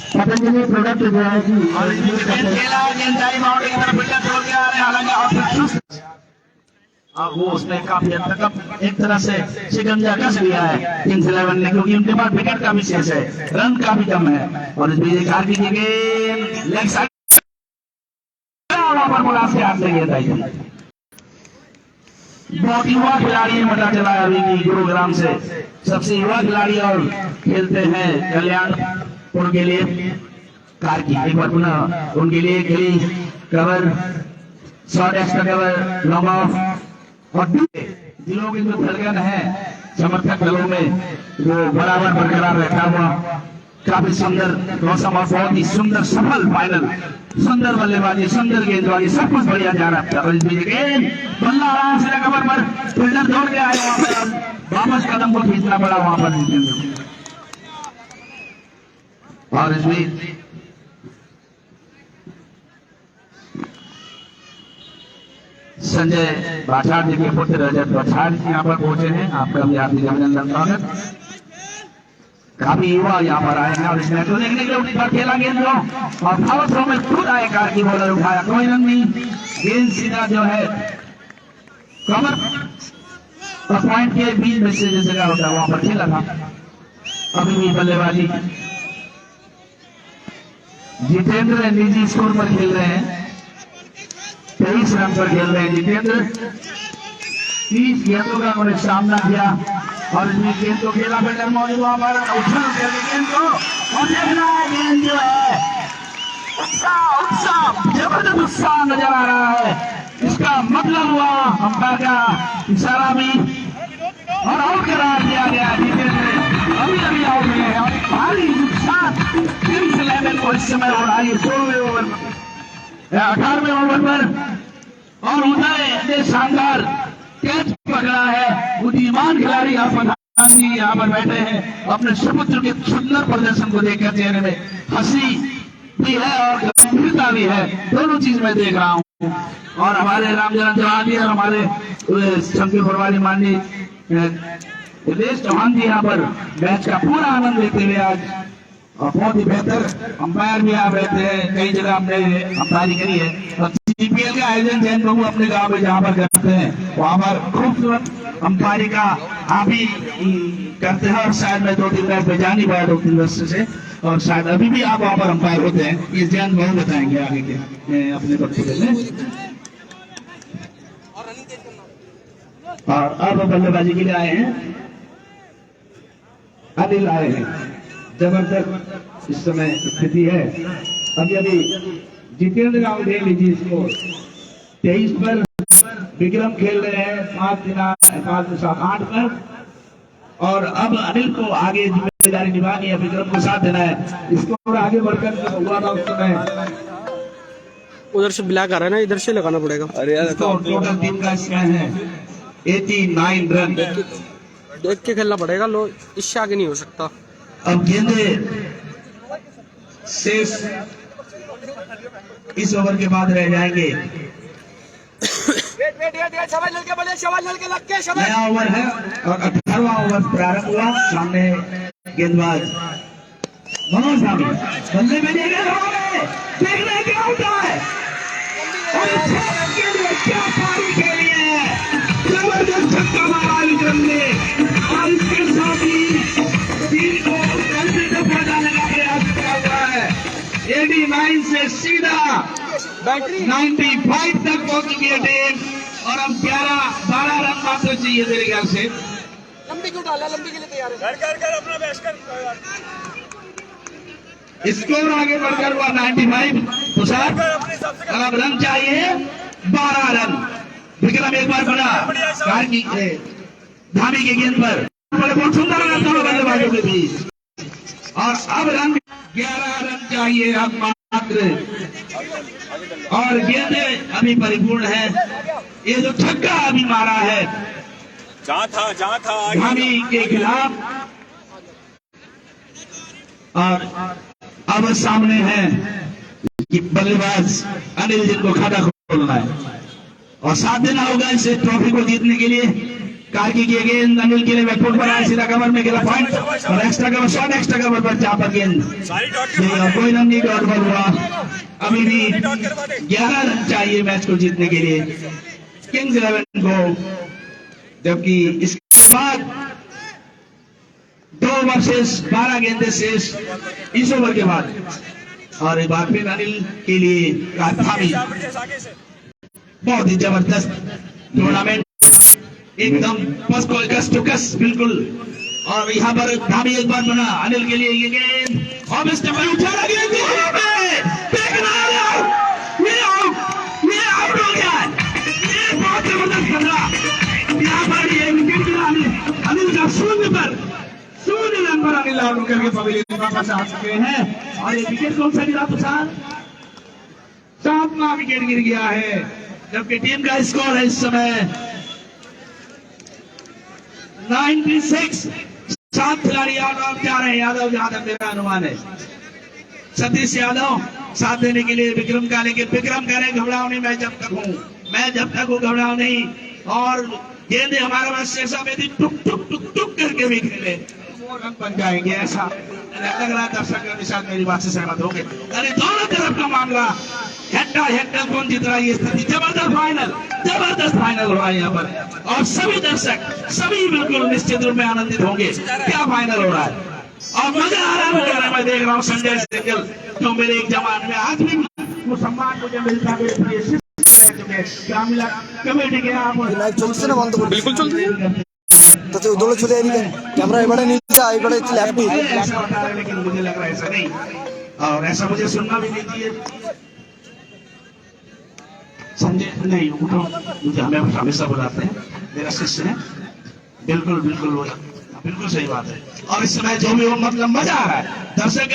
पतंजलि प्रोडक्ट जो है कि वो उसमें काफी हद तक एक तरह से शिकंजा कस लिया है किंग्स 11 ने, क्योंकि उनके पास विकेट का भी शेष है, रन का भी कम है। और इस बीच कार्की की गेंद लेग साइड पर बोला से हाथ लगी है। बहुत युवा खिलाड़ी है, पता चला अभी की गुरुग्राम से सबसे युवा खिलाड़ी और खेलते हैं कल्याणपुर के लिए कार्की। एक बार पुनः उनके लिए खेली, cover, short extra cover, long off, और दिलों की जो धड़कन है समर्थक दलों में वो बराबर बरकरार रहता हुआ काफी सुंदर मौसम और बहुत ही सुंदर सफल फाइनल, सुंदर बल्लेबाजी, सुंदर गेंदबाजी, सब कुछ बढ़िया जा रहा है। बल्ला आराम से कवर पर फील्डर दौड़ के आए, वहां पर वापस कदम को खींचना पड़ा वहां पर। और इस बीच संजय बाठाड़ जी के पुत्र रजत बाठाड़ जी यहाँ पर पहुंचे हैं, आपका भी हार्दिक अभिनंदन स्वागत। काफी युवा यहाँ पर आए हैं और इस मैच को देखने के लिए उन्हीं पर खेला गेंद को और पावर थ्रो में खुद आए, कार्की बॉलर उठाया, कोई रन नहीं, गेंद सीधा जो है कवर और पॉइंट के बीच में से जैसे का होता है वहां पर खेला था। अभी भी बल्लेबाजी जितेंद्र निजी स्कोर पर खेल रहे हैं, 23 रन पर खेल रहे हैं जितेंद्र। 30 गेंदों का उन्होंने सामना किया और इसमें गेंद को खेला बेटर मौजूद वहां पर उछल करके गेंद को, और देखना है गेंद जो है उत्साह जबरदस्त उत्साह नजर आ रहा है। इसका मतलब हुआ अंपायर का इशारा भी और आउट करार दिया गया। जितेंद्र अभी आउट हुए हैं और भारी नुकसान किंग्स 11 को इस समय हो रहा है 16वें ओवर में, 18वें ओवर पर। और उन्होंने शानदार कैच पकड़ा है, बुद्धिमान खिलाड़ी यहाँ पर यहाँ पर बैठे हैं, अपने सुपुत्र के सुंदर प्रदर्शन को देखकर चेहरे में हंसी भी है और गंभीरता भी है, दोनों चीज मैं देख रहा हूँ। और हमारे रामजन जवानी और हमारे शंकर फरवारी माननीय दिनेश चौहान जी यहाँ पर मैच का पूरा आनंद लेते हुए आज और बहुत ही बेहतर अंपायर भी यहाँ बैठे हैं। कई जगह हमने अंपायरी करी है और सीपीएल का आयोजन जैन बाबू अपने गांव में जहाँ पर करते हैं वहां पर खूबसूरत अंपायरी का आप ही करते हैं। और शायद मैं 2-3 मैच में जा नहीं पाया 2-3 वर्ष से, और शायद अभी भी आप वहां पर अंपायर होते हैं। ये जैन बाबू बताएंगे आगे के अपने वक्तव्य में। और अब बल्लेबाजी के लिए आए हैं अनिल आए हैं। जबरदस्त इस समय स्थिति है। अभी जितेंद्र गांव दे लीजिए इसको 23 पर विक्रम खेल रहे हैं 5-8 पर, और अब अनिल को आगे जिम्मेदारी निभानी है, विक्रम को साथ देना है। इसको आगे बढ़कर हुआ था उस समय उधर से ब्लैक आ रहा है ना, इधर से लगाना पड़ेगा। टोटल टीम का इसमें है 89 रन। देख के खेलना पड़ेगा, लो इससे आगे नहीं हो सकता। अब गेंदे शेष इस ओवर के बाद रह जाएंगे। नया ओवर है और 18वां ओवर प्रारंभ हुआ। सामने गेंदबाज मनोज धामी बल्ले में देखने क्या होता है और क्या पारी खेली है, जबरदस्त छक्का मारा विक्रम ने और इसके साथ ही टीम को कल दफा जाने का प्रयास किया हुआ है। 89 से सीधा 95 तक पहुंच चुकी है टीम और अब 11-12 रन मात्र चाहिए मेरे ख्याल से। लंबी क्यों डाला, लंबी के लिए तैयार है। कर अपना बैश कर। स्कोर आगे बढ़कर हुआ 95 तुषार। अब रन चाहिए 12 रन। विक्रम एक बार बना धामी की गेंद पर बहुत सुंदर रन दोनों बल्लेबाजों के बीच और अब रन 11 रन चाहिए अब मात्र और गेंद अभी परिपूर्ण है। ये जो छक्का अभी मारा है जहाँ था धामी के खिलाफ और अब सामने है कि बल्लेबाज अनिल जिनको खाता खोलना है और साथ देना होगा इसे ट्रॉफी को जीतने के लिए। कार्की की गेंद अनिल के लिए बैकफुट पर आया, सीधा कवर में गिरा पॉइंट और extra cover shot, extra cover पर जहां पर गेंद कोई रन नहीं, डॉट बॉल हुआ। अभी भी 11 रन चाहिए मैच को जीतने के लिए किंग्स 11 को, जबकि इसके बाद 2 ओवर शेष, 12 गेंदें शेष इस ओवर के बाद। और एक बार फिर अनिल के लिए धामी बहुत ही जबरदस्त टूर्नामेंट एकदम कस टू कस बिल्कुल। और यहाँ पर धामी एक बार बना अनिल के लिए ये गेंद और इस पर उछाला गेंद देखना ये आउट हो गया। ये बहुत जबरदस्त खतरा यहाँ पर ये विकेट गिरा अनिल का 0 रन पर अनिल आउट करके पवेलियन वापस आ चुके हैं। और ये विकेट कौन सा गिरा तुषार? 7वां विकेट गिर गया है, जबकि टीम का स्कोर है इस समय 96। 7 खिलाड़ी आउट और जा रहे हैं यादव, जहां तक मेरा अनुमान है। सतीश यादव साथ देने के लिए विक्रम का, लेकिन विक्रम कह रहे घबराओ नहीं, मैं जब तक हूँ घबराओ नहीं। और गेंदे हमारे पास शेषा में थी, टुक टुक टुक टुक करके भी खेले, वो रन बन जाएंगे ऐसा लग रहा। दर्शक निशान मेरी बात से सहमत होंगे। अरे दोनों तरफ का मामला हेक्टर कौन जीत रहा है, ये स्थिति जबरदस्त फाइनल हो रहा है यहाँ पर और सभी दर्शक सभी बिल्कुल निश्चित रूप में आनंदित होंगे। क्या फाइनल हो रहा है और मजा आ रहा है। मैं देख रहा हूँ संजय सिंगल जो मेरे एक जमान में आज भी वो सम्मान मुझे मिलता है। क्या मिला कमेटी के आप चलছে না বন্ধ করে बिल्कुल चलছে तो दौड़े चले आएंगे कैमरा এবারে नीचे এবারে लेफ्ट ही ऐसा बता रहे, लेकिन मुझे लग रहा है ऐसा नहीं और ऐसा मुझे सुनना भी नहीं चाहिए। संजय नहीं उठो, मुझे हमें हमेशा बुलाते हैं, मेरा शिष्य है। बिल्कुल बिल्कुल सही बात है। और इस समय जो भी हो मतलब मजा आ रहा है। दर्शक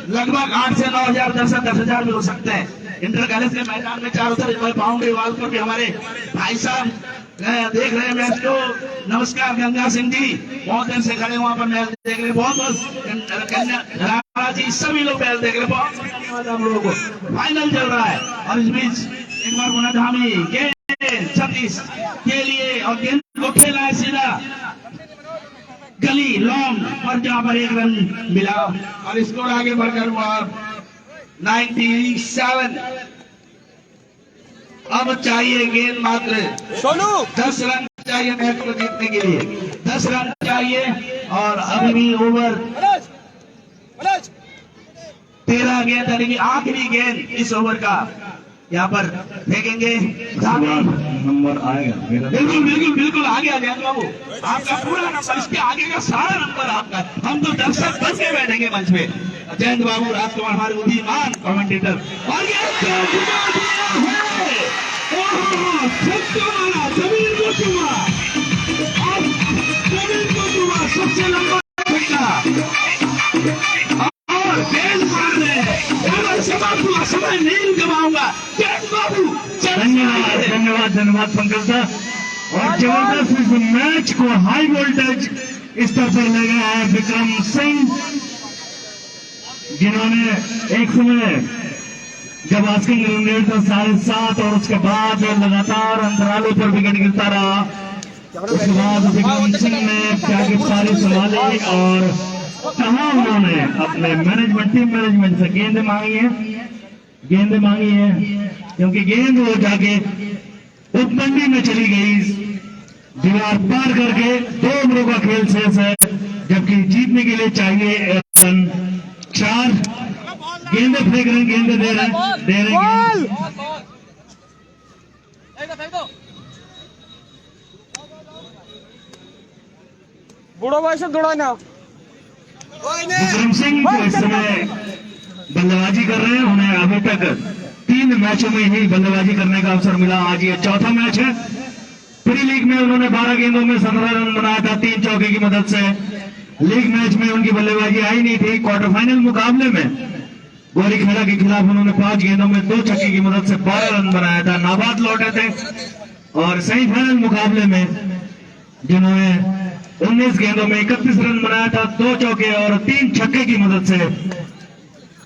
लगभग 8 से 9 हजार दर्शक 10,000 भी हो सकते हैं। इंटर कॉलेज के मैदान में चारों तरफ बाउंड्री वाल पर भी हमारे भाई साहब देख रहे हैं मैच को। नमस्कार गंगा सिंह जी, बहुत देर से खड़े वहां पर मैच देख रहे हैं। बहुत राणा जी सभी लोग मैच देख रहे हैं। बहुत धन्यवाद हम लोगों को। फाइनल चल रहा है और इस बीच एक बार बोला धामी गेंद सतीश के लिए और गेंद को खेला है सीधा गली लॉन्ग और जहां पर एक रन मिला और स्कोर आगे बढ़कर हुआ 97। अब चाहिए गेंद मात्र सोनू 10 रन चाहिए मैच को जीतने के लिए, 10 रन चाहिए और अभी भी ओवर 13 गेंद यानी कि आखिरी गेंद इस ओवर का यहाँ पर फेंकेंगे। नंबर आएगा मेरा। बिल्कुल बिल्कुल बिल्कुल आगे आ जाएंगे बाबू, आपका पूरा नंबर, इसके आगे का सारा नंबर आपका, हम तो दर्शक बन के बैठेंगे मंच पे। जयंत बाबू राजकुमार हमारे बुद्धिमान कमेंटेटर और ये जमीन को चुमा, जमीन को चुमा, सबसे लंबा छक्का और गेंद मार रहे, समय नहीं गवाऊंगा। जयंत बाबू धन्यवाद धन्यवाद धन्यवाद पंकज दा। और जबरदस्त इस मैच को हाई वोल्टेज स्तर पर ले गया है विक्रम सिंह, जिन्होंने एक समय जब आस्किंग रन रेट था 7.5 और उसके बाद लगातार अंतरालों पर विकेट गिरता रहा, उसके बाद विक्रम सिंह ने पारी संभाली और कहा उन्होंने अपने मैनेजमेंट टीम मैनेजमेंट से गेंदें मांगी है क्योंकि गेंद वो जाके उपमंडी में चली गई, दीवार पार करके 2 ओवरों का खेल शेष है, जबकि जीतने के लिए चाहिए रन 4। गेंदे फेंक रहे, गेंदे दे रहे बुढ़ो भाई से दौड़ा ना। विक्रम सिंह जो इस समय बल्लेबाजी कर रहे हैं, उन्हें अभी तक 3 मैचों में ही बल्लेबाजी करने का अवसर मिला। आज ये 4था मैच है। प्री लीग में उन्होंने 12 गेंदों में 17 रन बनाया था 3 चौके की मदद से। लीग मैच में उनकी बल्लेबाजी आई नहीं थी। क्वार्टर फाइनल मुकाबले में गोरीखेड़ा के खिलाफ उन्होंने 5 गेंदों में 2 छक्के की मदद से 12 रन बनाया था, नाबाद लौटे थे। और सेमीफाइनल मुकाबले में जिन्होंने 19 गेंदों में 31 रन बनाया था, 2 चौके और 3 छक्के की मदद से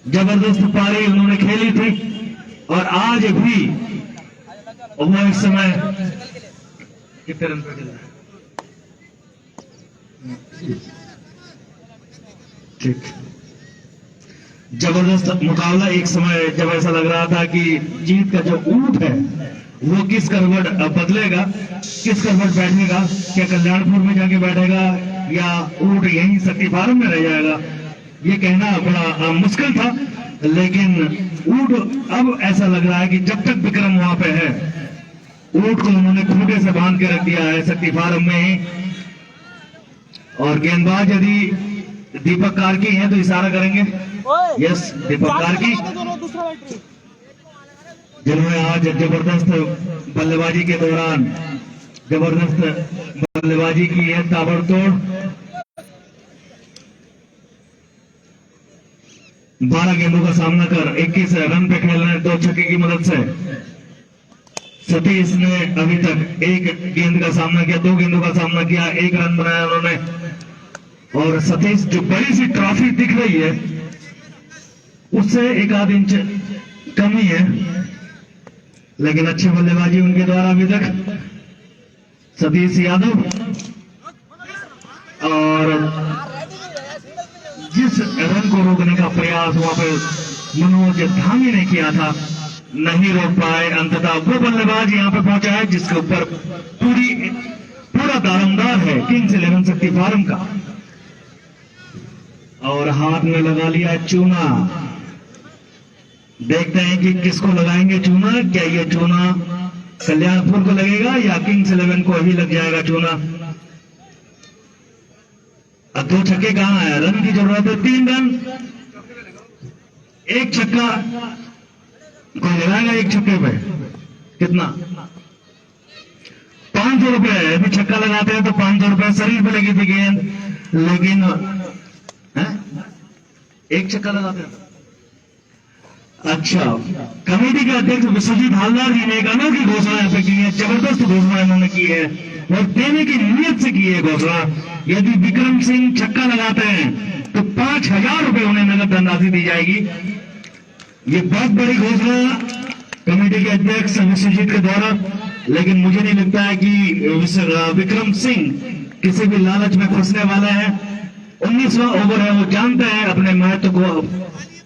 जबरदस्त पारी उन्होंने खेली थी। और आज भी वो इस समय कितने रन पर चल रहा है? ठीक, जबरदस्त मुकाबला। एक समय जब ऐसा लग रहा था कि जीत का जो ऊंट है वो किस करवट बदलेगा, किस करवट बैठेगा, क्या कल्याणपुर में जाके बैठेगा या ऊंट यहीं शक्ति फार्म में रह जाएगा, ये कहना बड़ा मुश्किल था। लेकिन ऊंट अब ऐसा लग रहा है कि जब तक विक्रम वहां पे है, ऊंट को उन्होंने खूंटे से बांध के रख दिया है शक्ति फार्म में ही। और गेंदबाज यदि दीपक कार्की हैं तो इशारा करेंगे, यस दीपक कार्की, जिन्होंने आज जबरदस्त बल्लेबाजी के दौरान जबरदस्त बल्लेबाजी की है, ताबड़तोड़ 12 गेंदों का सामना कर 21 रन पे खेल रहे हैं 2 छक्के की मदद से। सतीश ने अभी तक 1 गेंद का सामना किया, 2 गेंदों का सामना किया, 1 रन बनाया उन्होंने। और सतीश जो बड़ी सी ट्रॉफी दिख रही है उससे 1 आध इंच कम ही है, लेकिन अच्छी बल्लेबाजी उनके द्वारा अभी तक। सतीश यादव, और जिस रन को रोकने का प्रयास वहां पर मनोज धामी ने किया था, नहीं रोक पाए। अंततः वो बल्लेबाज यहां पे पहुंचा है जिसके ऊपर पूरा दारोमदार है किंग्स 11 शक्ति फार्म का। और हाथ में लगा लिया चूना। देखते हैं कि किसको लगाएंगे चूना। क्या ये चूना कल्याणपुर को लगेगा या किंग्स 11 को ही लग जाएगा चूना? अब 2 छक्के कहां है, रन की जरूरत है, 3 रन, 1 छक्का। कोई लगाएगा 1 छक्के पे कितना? 500 रुपए। यदि छक्का लगाते हैं तो 500 रुपए शरीर पे लगी थी गेंद, लेकिन 1 छक्का लगाते हैं। अच्छा, कमेटी के अध्यक्ष विश्वजीत हालदार जी ने एक अनोखी घोषणा यहाँ पे की है, जबरदस्त घोषणा इन्होंने की है और देने की नीयत से की है घोषणा। यदि विक्रम सिंह छक्का लगाते हैं तो 5000 रुपए उन्हें नगद धनराशि दी जाएगी। ये बहुत बड़ी घोषणा कमेटी के अध्यक्ष विश्वजीत के द्वारा, लेकिन मुझे नहीं लगता है कि विक्रम सिंह किसी भी लालच में फंसने वाले हैं। 19वां ओवर है, वो जानते हैं अपने महत्व को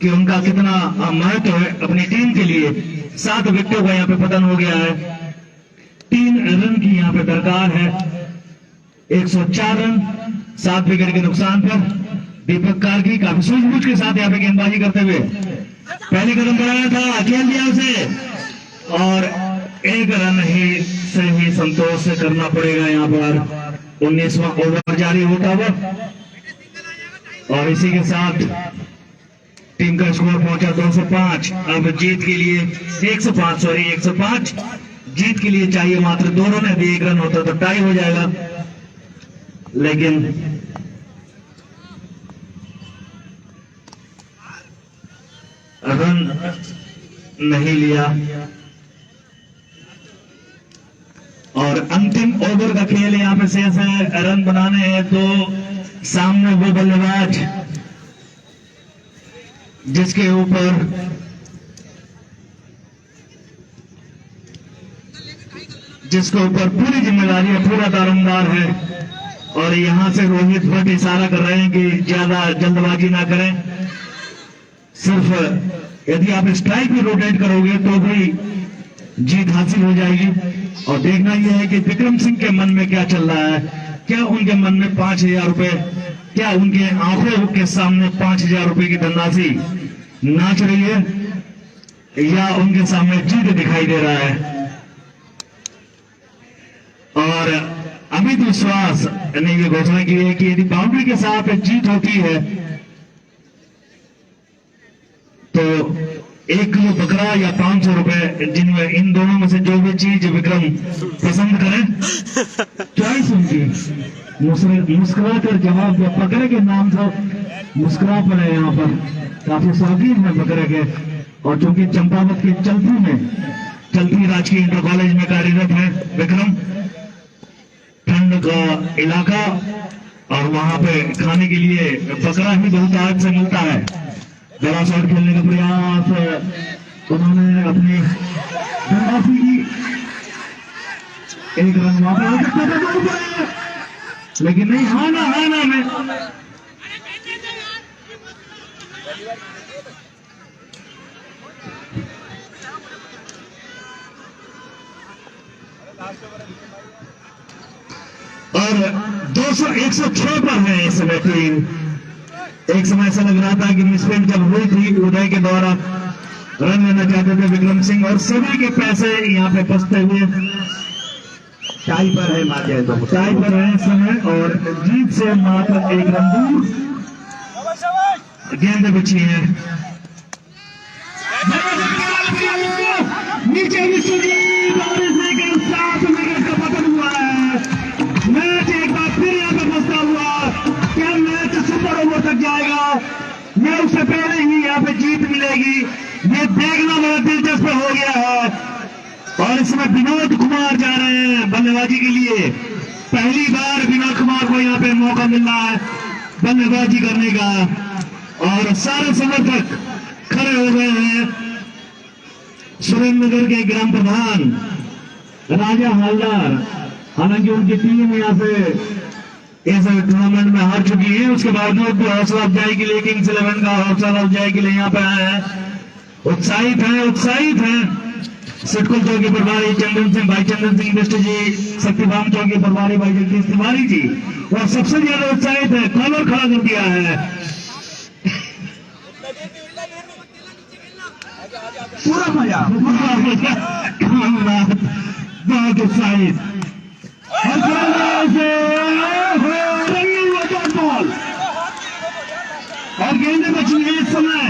कि उनका कितना महत्व है अपनी टीम के लिए। 7 विकेटों का यहाँ पे पतन हो गया है, 3 रन की यहाँ पे दरकार है। 104 रन 7 विकेट के नुकसान पर दीपक कार्की काफी सूझबूझ के साथ यहाँ पे गेंदबाजी करते हुए पहले कदम बढ़ाया था, खेल दिया उसे और 1 रन ही से ही संतोष से करना पड़ेगा यहाँ पर। 19वां ओवर जारी होता हुआ और इसी के साथ टीम का स्कोर पहुंचा 205। अब जीत के लिए 105 जीत के लिए चाहिए मात्र 2 रन। यदि 1 रन होता तो टाई हो जाएगा, लेकिन रन नहीं लिया और अंतिम ओवर का खेल यहाँ पे शेष है। रन बनाने हैं तो सामने वो बल्लेबाज जिसके ऊपर पूरी जिम्मेदारी है, पूरा दारोमदार है। और यहां से रोहित भट्ट इशारा कर रहे हैं कि ज्यादा जल्दबाजी ना करें, सिर्फ यदि आप स्ट्राइक भी रोटेट करोगे तो भी जीत हासिल हो जाएगी। और देखना यह है कि विक्रम सिंह के मन में क्या चल रहा है, क्या उनके मन में 5,000 रुपए, क्या उनके आंखों के सामने 5,000 रुपए की धनराशि नाच रही है या उनके सामने जीत दिखाई दे रहा है। और अमित विश्वास ने यह घोषणा की है कि यदि बाउंड्री के साथ जीत होती है तो 1 किलो बकरा या 500 रुपए, जिनमें इन दोनों में से जो भी चीज विक्रम पसंद करें, चॉइस उनकी। मुस्कुरा कर जवाब दिया, बकरे के नाम से मुस्कुरा पड़े। यहाँ पर काफी शौकीन है बकरे के, और चूंकि चंपावत की चलती राजकीय इंटर कॉलेज में कार्यरत है विक्रम, ठंड का इलाका और वहां पे खाने के लिए बकरा ही बहुत आज से मिलता है। बड़ा शॉट खेलने का प्रयास उन्होंने अपनी धनराशि की, 1 रन वहां पर हो सकता था, लेकिन नहीं, हाना में और 106 पर है इस समय टीम। एक समय ऐसा लग रहा था कि मिसफील्ड जब हुई थी उदय के द्वारा रन लेना चाहते थे विक्रम सिंह, और सभी के पैसे यहाँ पे फंसते हुए टाई पर है, टाई पर है इस समय और जीत से मात्र 1 रन दूर। गेंद बिछी है नीचे, विश्वजीत और इसी के 7 विकेट का पतन हुआ है। मैच एक बार फिर यहाँ पे फंसता हुआ, क्या मैच सुपर ओवर तक जाएगा या उससे पहले ही यहाँ पे जीत मिलेगी, ये देखना बड़ा दिलचस्प हो गया है। और इसमें विनोद कुमार जा रहे हैं बल्लेबाजी के लिए। पहली बार विनोद कुमार को यहाँ पे मौका मिल रहा है बल्लेबाजी करने का, और सारे समर्थक खड़े हो गए हैं। सुरेंद्रनगर के ग्राम प्रधान राजा हालदार, हालांकि उनकी टीम यहाँ से इस टूर्नामेंट में हार चुकी है, उसके बावजूद भी हौसला अफजाई के लिए किंग्स 11 का हौसला अफजाई के लिए यहाँ पे आए हैं। उत्साहित हैं सिटकुल चौकी प्रभारी चंदन सिंह, भाई चंदन सिंह मिश्र जी, शक्तिभाम चौकी प्रभारी भाई जगदीश तिवारी जी, और सबसे ज्यादा उत्साहित है, कॉलर खड़ा कर दिया है, पूरा मजा बहुत उत्साहित। और गेंदें बची हैं इस समय,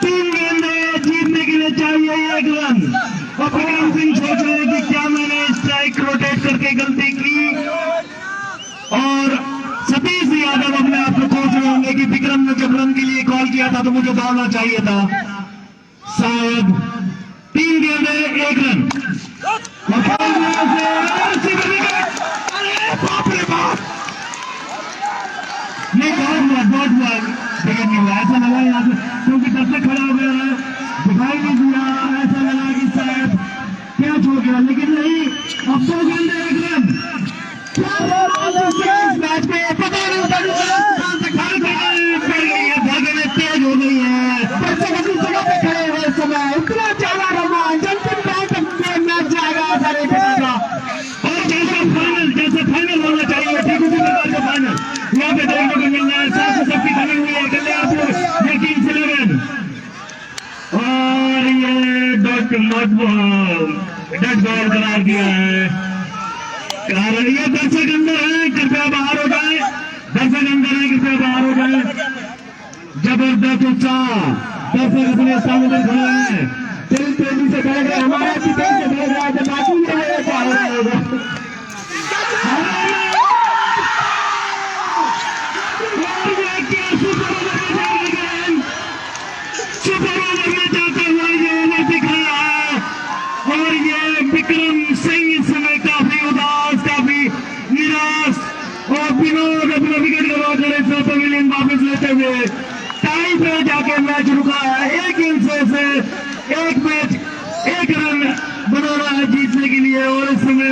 3 गेंदें जीतने के लिए चाहिए 1 रन। और विक्रम सिंह सोच रहे हैं कि क्या मैंने स्ट्राइक रोटेट करके गलती की, और सतीश यादव अपने आप को सोच रहे होंगे कि विक्रम ने जब रन के लिए कॉल किया था तो मुझे दौड़ना चाहिए था, शायद 3 गेंदें 1 रन। बाप रे बाप, नहीं बहुत हुआ विकेट नहीं हुआ, ऐसा लगा यहाँ से, क्योंकि तब से खड़ा हो गया है, दिखाई नहीं दिया, ऐसा लगा कि शायद गया, लेकिन नहीं, अफसोस गेंद है, एक रन। मैच में पता नहीं भागने में तेज हो गई है, दर्शक अपनी जगह पे खड़े हुए इस समय, इतना ज्यादा रोमांचन मैच जाएगा ऐसा नहीं पता था। और जैसे फाइनल होना चाहिए ठीक उसी प्रकार का फाइनल यहाँ पे देखने को मिल रहा है। साथ सबकी खड़ी हुई है कल्याणपुर ये किंग्स 11 और ये डॉट बॉल करार दिया है। कारण ये दर्शक अंदर है, कृपया बाहर हो जाए, दर्शक अंदर है, कृपया बाहर हो जाए। जबरदस्त उत्साह, दर्शक अपने सामने खड़े हैं, तेजी से खेल रहे, हमारा तेजी से खेल रहा है, जब बाकी क्या हो रहा होगा। सुपर ओवर में जाते हुए ये ओवर दिख रहा है और ये विक्रम सिंह इस समय काफी उदास, काफी निराश और विनोद अपना विकेट गवा कर पवेलियन वापस लेते हुए टाई पे जाके मैच रुका है। एक इनिंग से एक मैच एक रन बनाना है जीतने के लिए और इस समय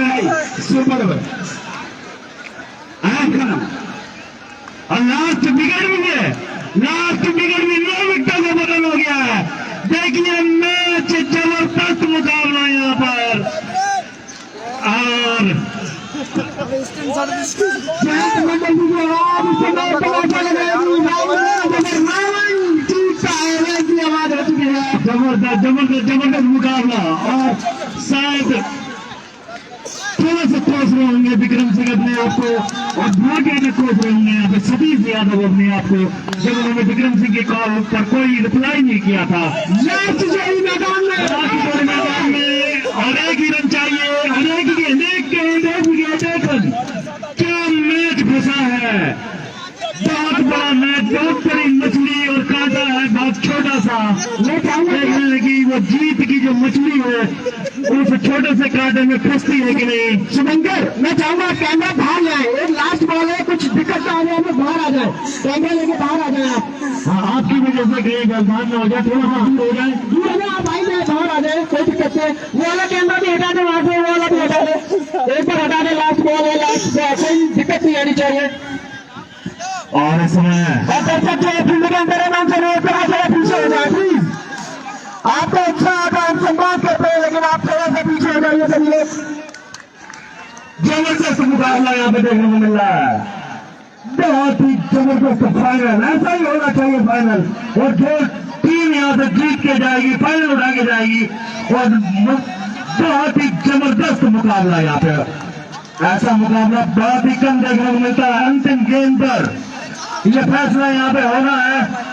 सुपर ओवर और लास्ट विकेट भी है, लास्ट विकेट भी 9 विकेटों का बदल हो गया है। देखिए मैच जबरदस्त मुकाबला यहाँ पर और जबरदस्त मुकाबला और शायद थोड़ा सा कोस रहे होंगे विक्रम सिंह अपने आप को और भाग्य में कोस रहे होंगे यहाँ पे सतीश यादव अपने आप को, जब उन्होंने विक्रम सिंह के कॉल पर कोई रिप्लाई नहीं किया था। मैदान में और एक ही रन चाहिए, अनेक क्या मैच फंसा है, बहुत बड़ा मैच, बहुत बड़ी मछली और कांटा है बहुत छोटा सा। देखने की वो जीत की जो मछली है उस छोटे से कांटे में फंसती है कि नहीं। शुभंकर मैं चाहूंगा कैमरा बाहर जाए, एक लास्ट बॉल है, कुछ दिक्कत ना आने में बाहर आ जाए, कैमरा लेके बाहर आ जाए आप। हाँ आपकी वजह से कहीं गलबान में हो जाए, थोड़ा सा दूर हो जाए, दूर है आप आई जाए, बाहर आ जाए, कोई दिक्कत नहीं। वो वाला कैमरा भी हटा दे, वहां से वो वाला भी हटा दे, एक बार हटा दे, लास्ट बॉल है, लास्ट कोई दिक्कत नहीं आनी चाहिए। और इसमें दर्शक जो फील्ड के अंदर है उनसे नहीं थोड़ा सा पीछे हो जाए प्लीज। आपको अच्छा आता हम सम्मान करते हैं लेकिन आप थोड़ा सा पीछे हो जाइए सभी लोग। जबरदस्त मुकाबला यहाँ पे देखने को मिल रहा है, बहुत ही जबरदस्त फाइनल, ऐसा ही होना चाहिए फाइनल। और जो टीम यहाँ से जीत के जाएगी फाइनल उठा के जाएगी और बहुत ही जबरदस्त मुकाबला यहाँ पे, ऐसा मुकाबला बहुत ही कम देखने को मिलता है। अंतिम गेंद पर यह फैसला यहाँ पे होना है।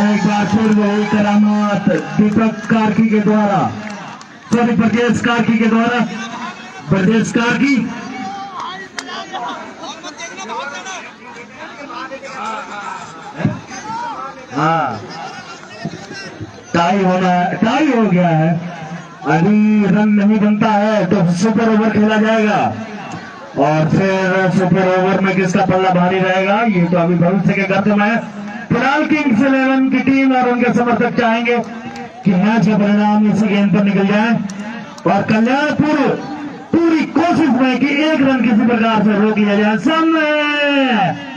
एक बार फिर वही करामात दीपक कार्की के द्वारा, सॉरी ब्रजेश कार्की के द्वारा, ब्रजेश कार्की हाँ टाई हो गया है, अभी रन नहीं बनता है तो सुपर ओवर खेला जाएगा और फिर सुपर ओवर में किसका पल्ला भारी रहेगा ये तो अभी भविष्य के गर्म है। फिलहाल किंग्स 11 की टीम और उनके समर्थक चाहेंगे कि मैच का परिणाम इसी गेंद पर निकल जाए और कल्याणपुर पूरी कोशिश में कि एक रन किसी प्रकार से रोक लिया जाए। समय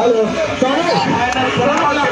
ভালো তবে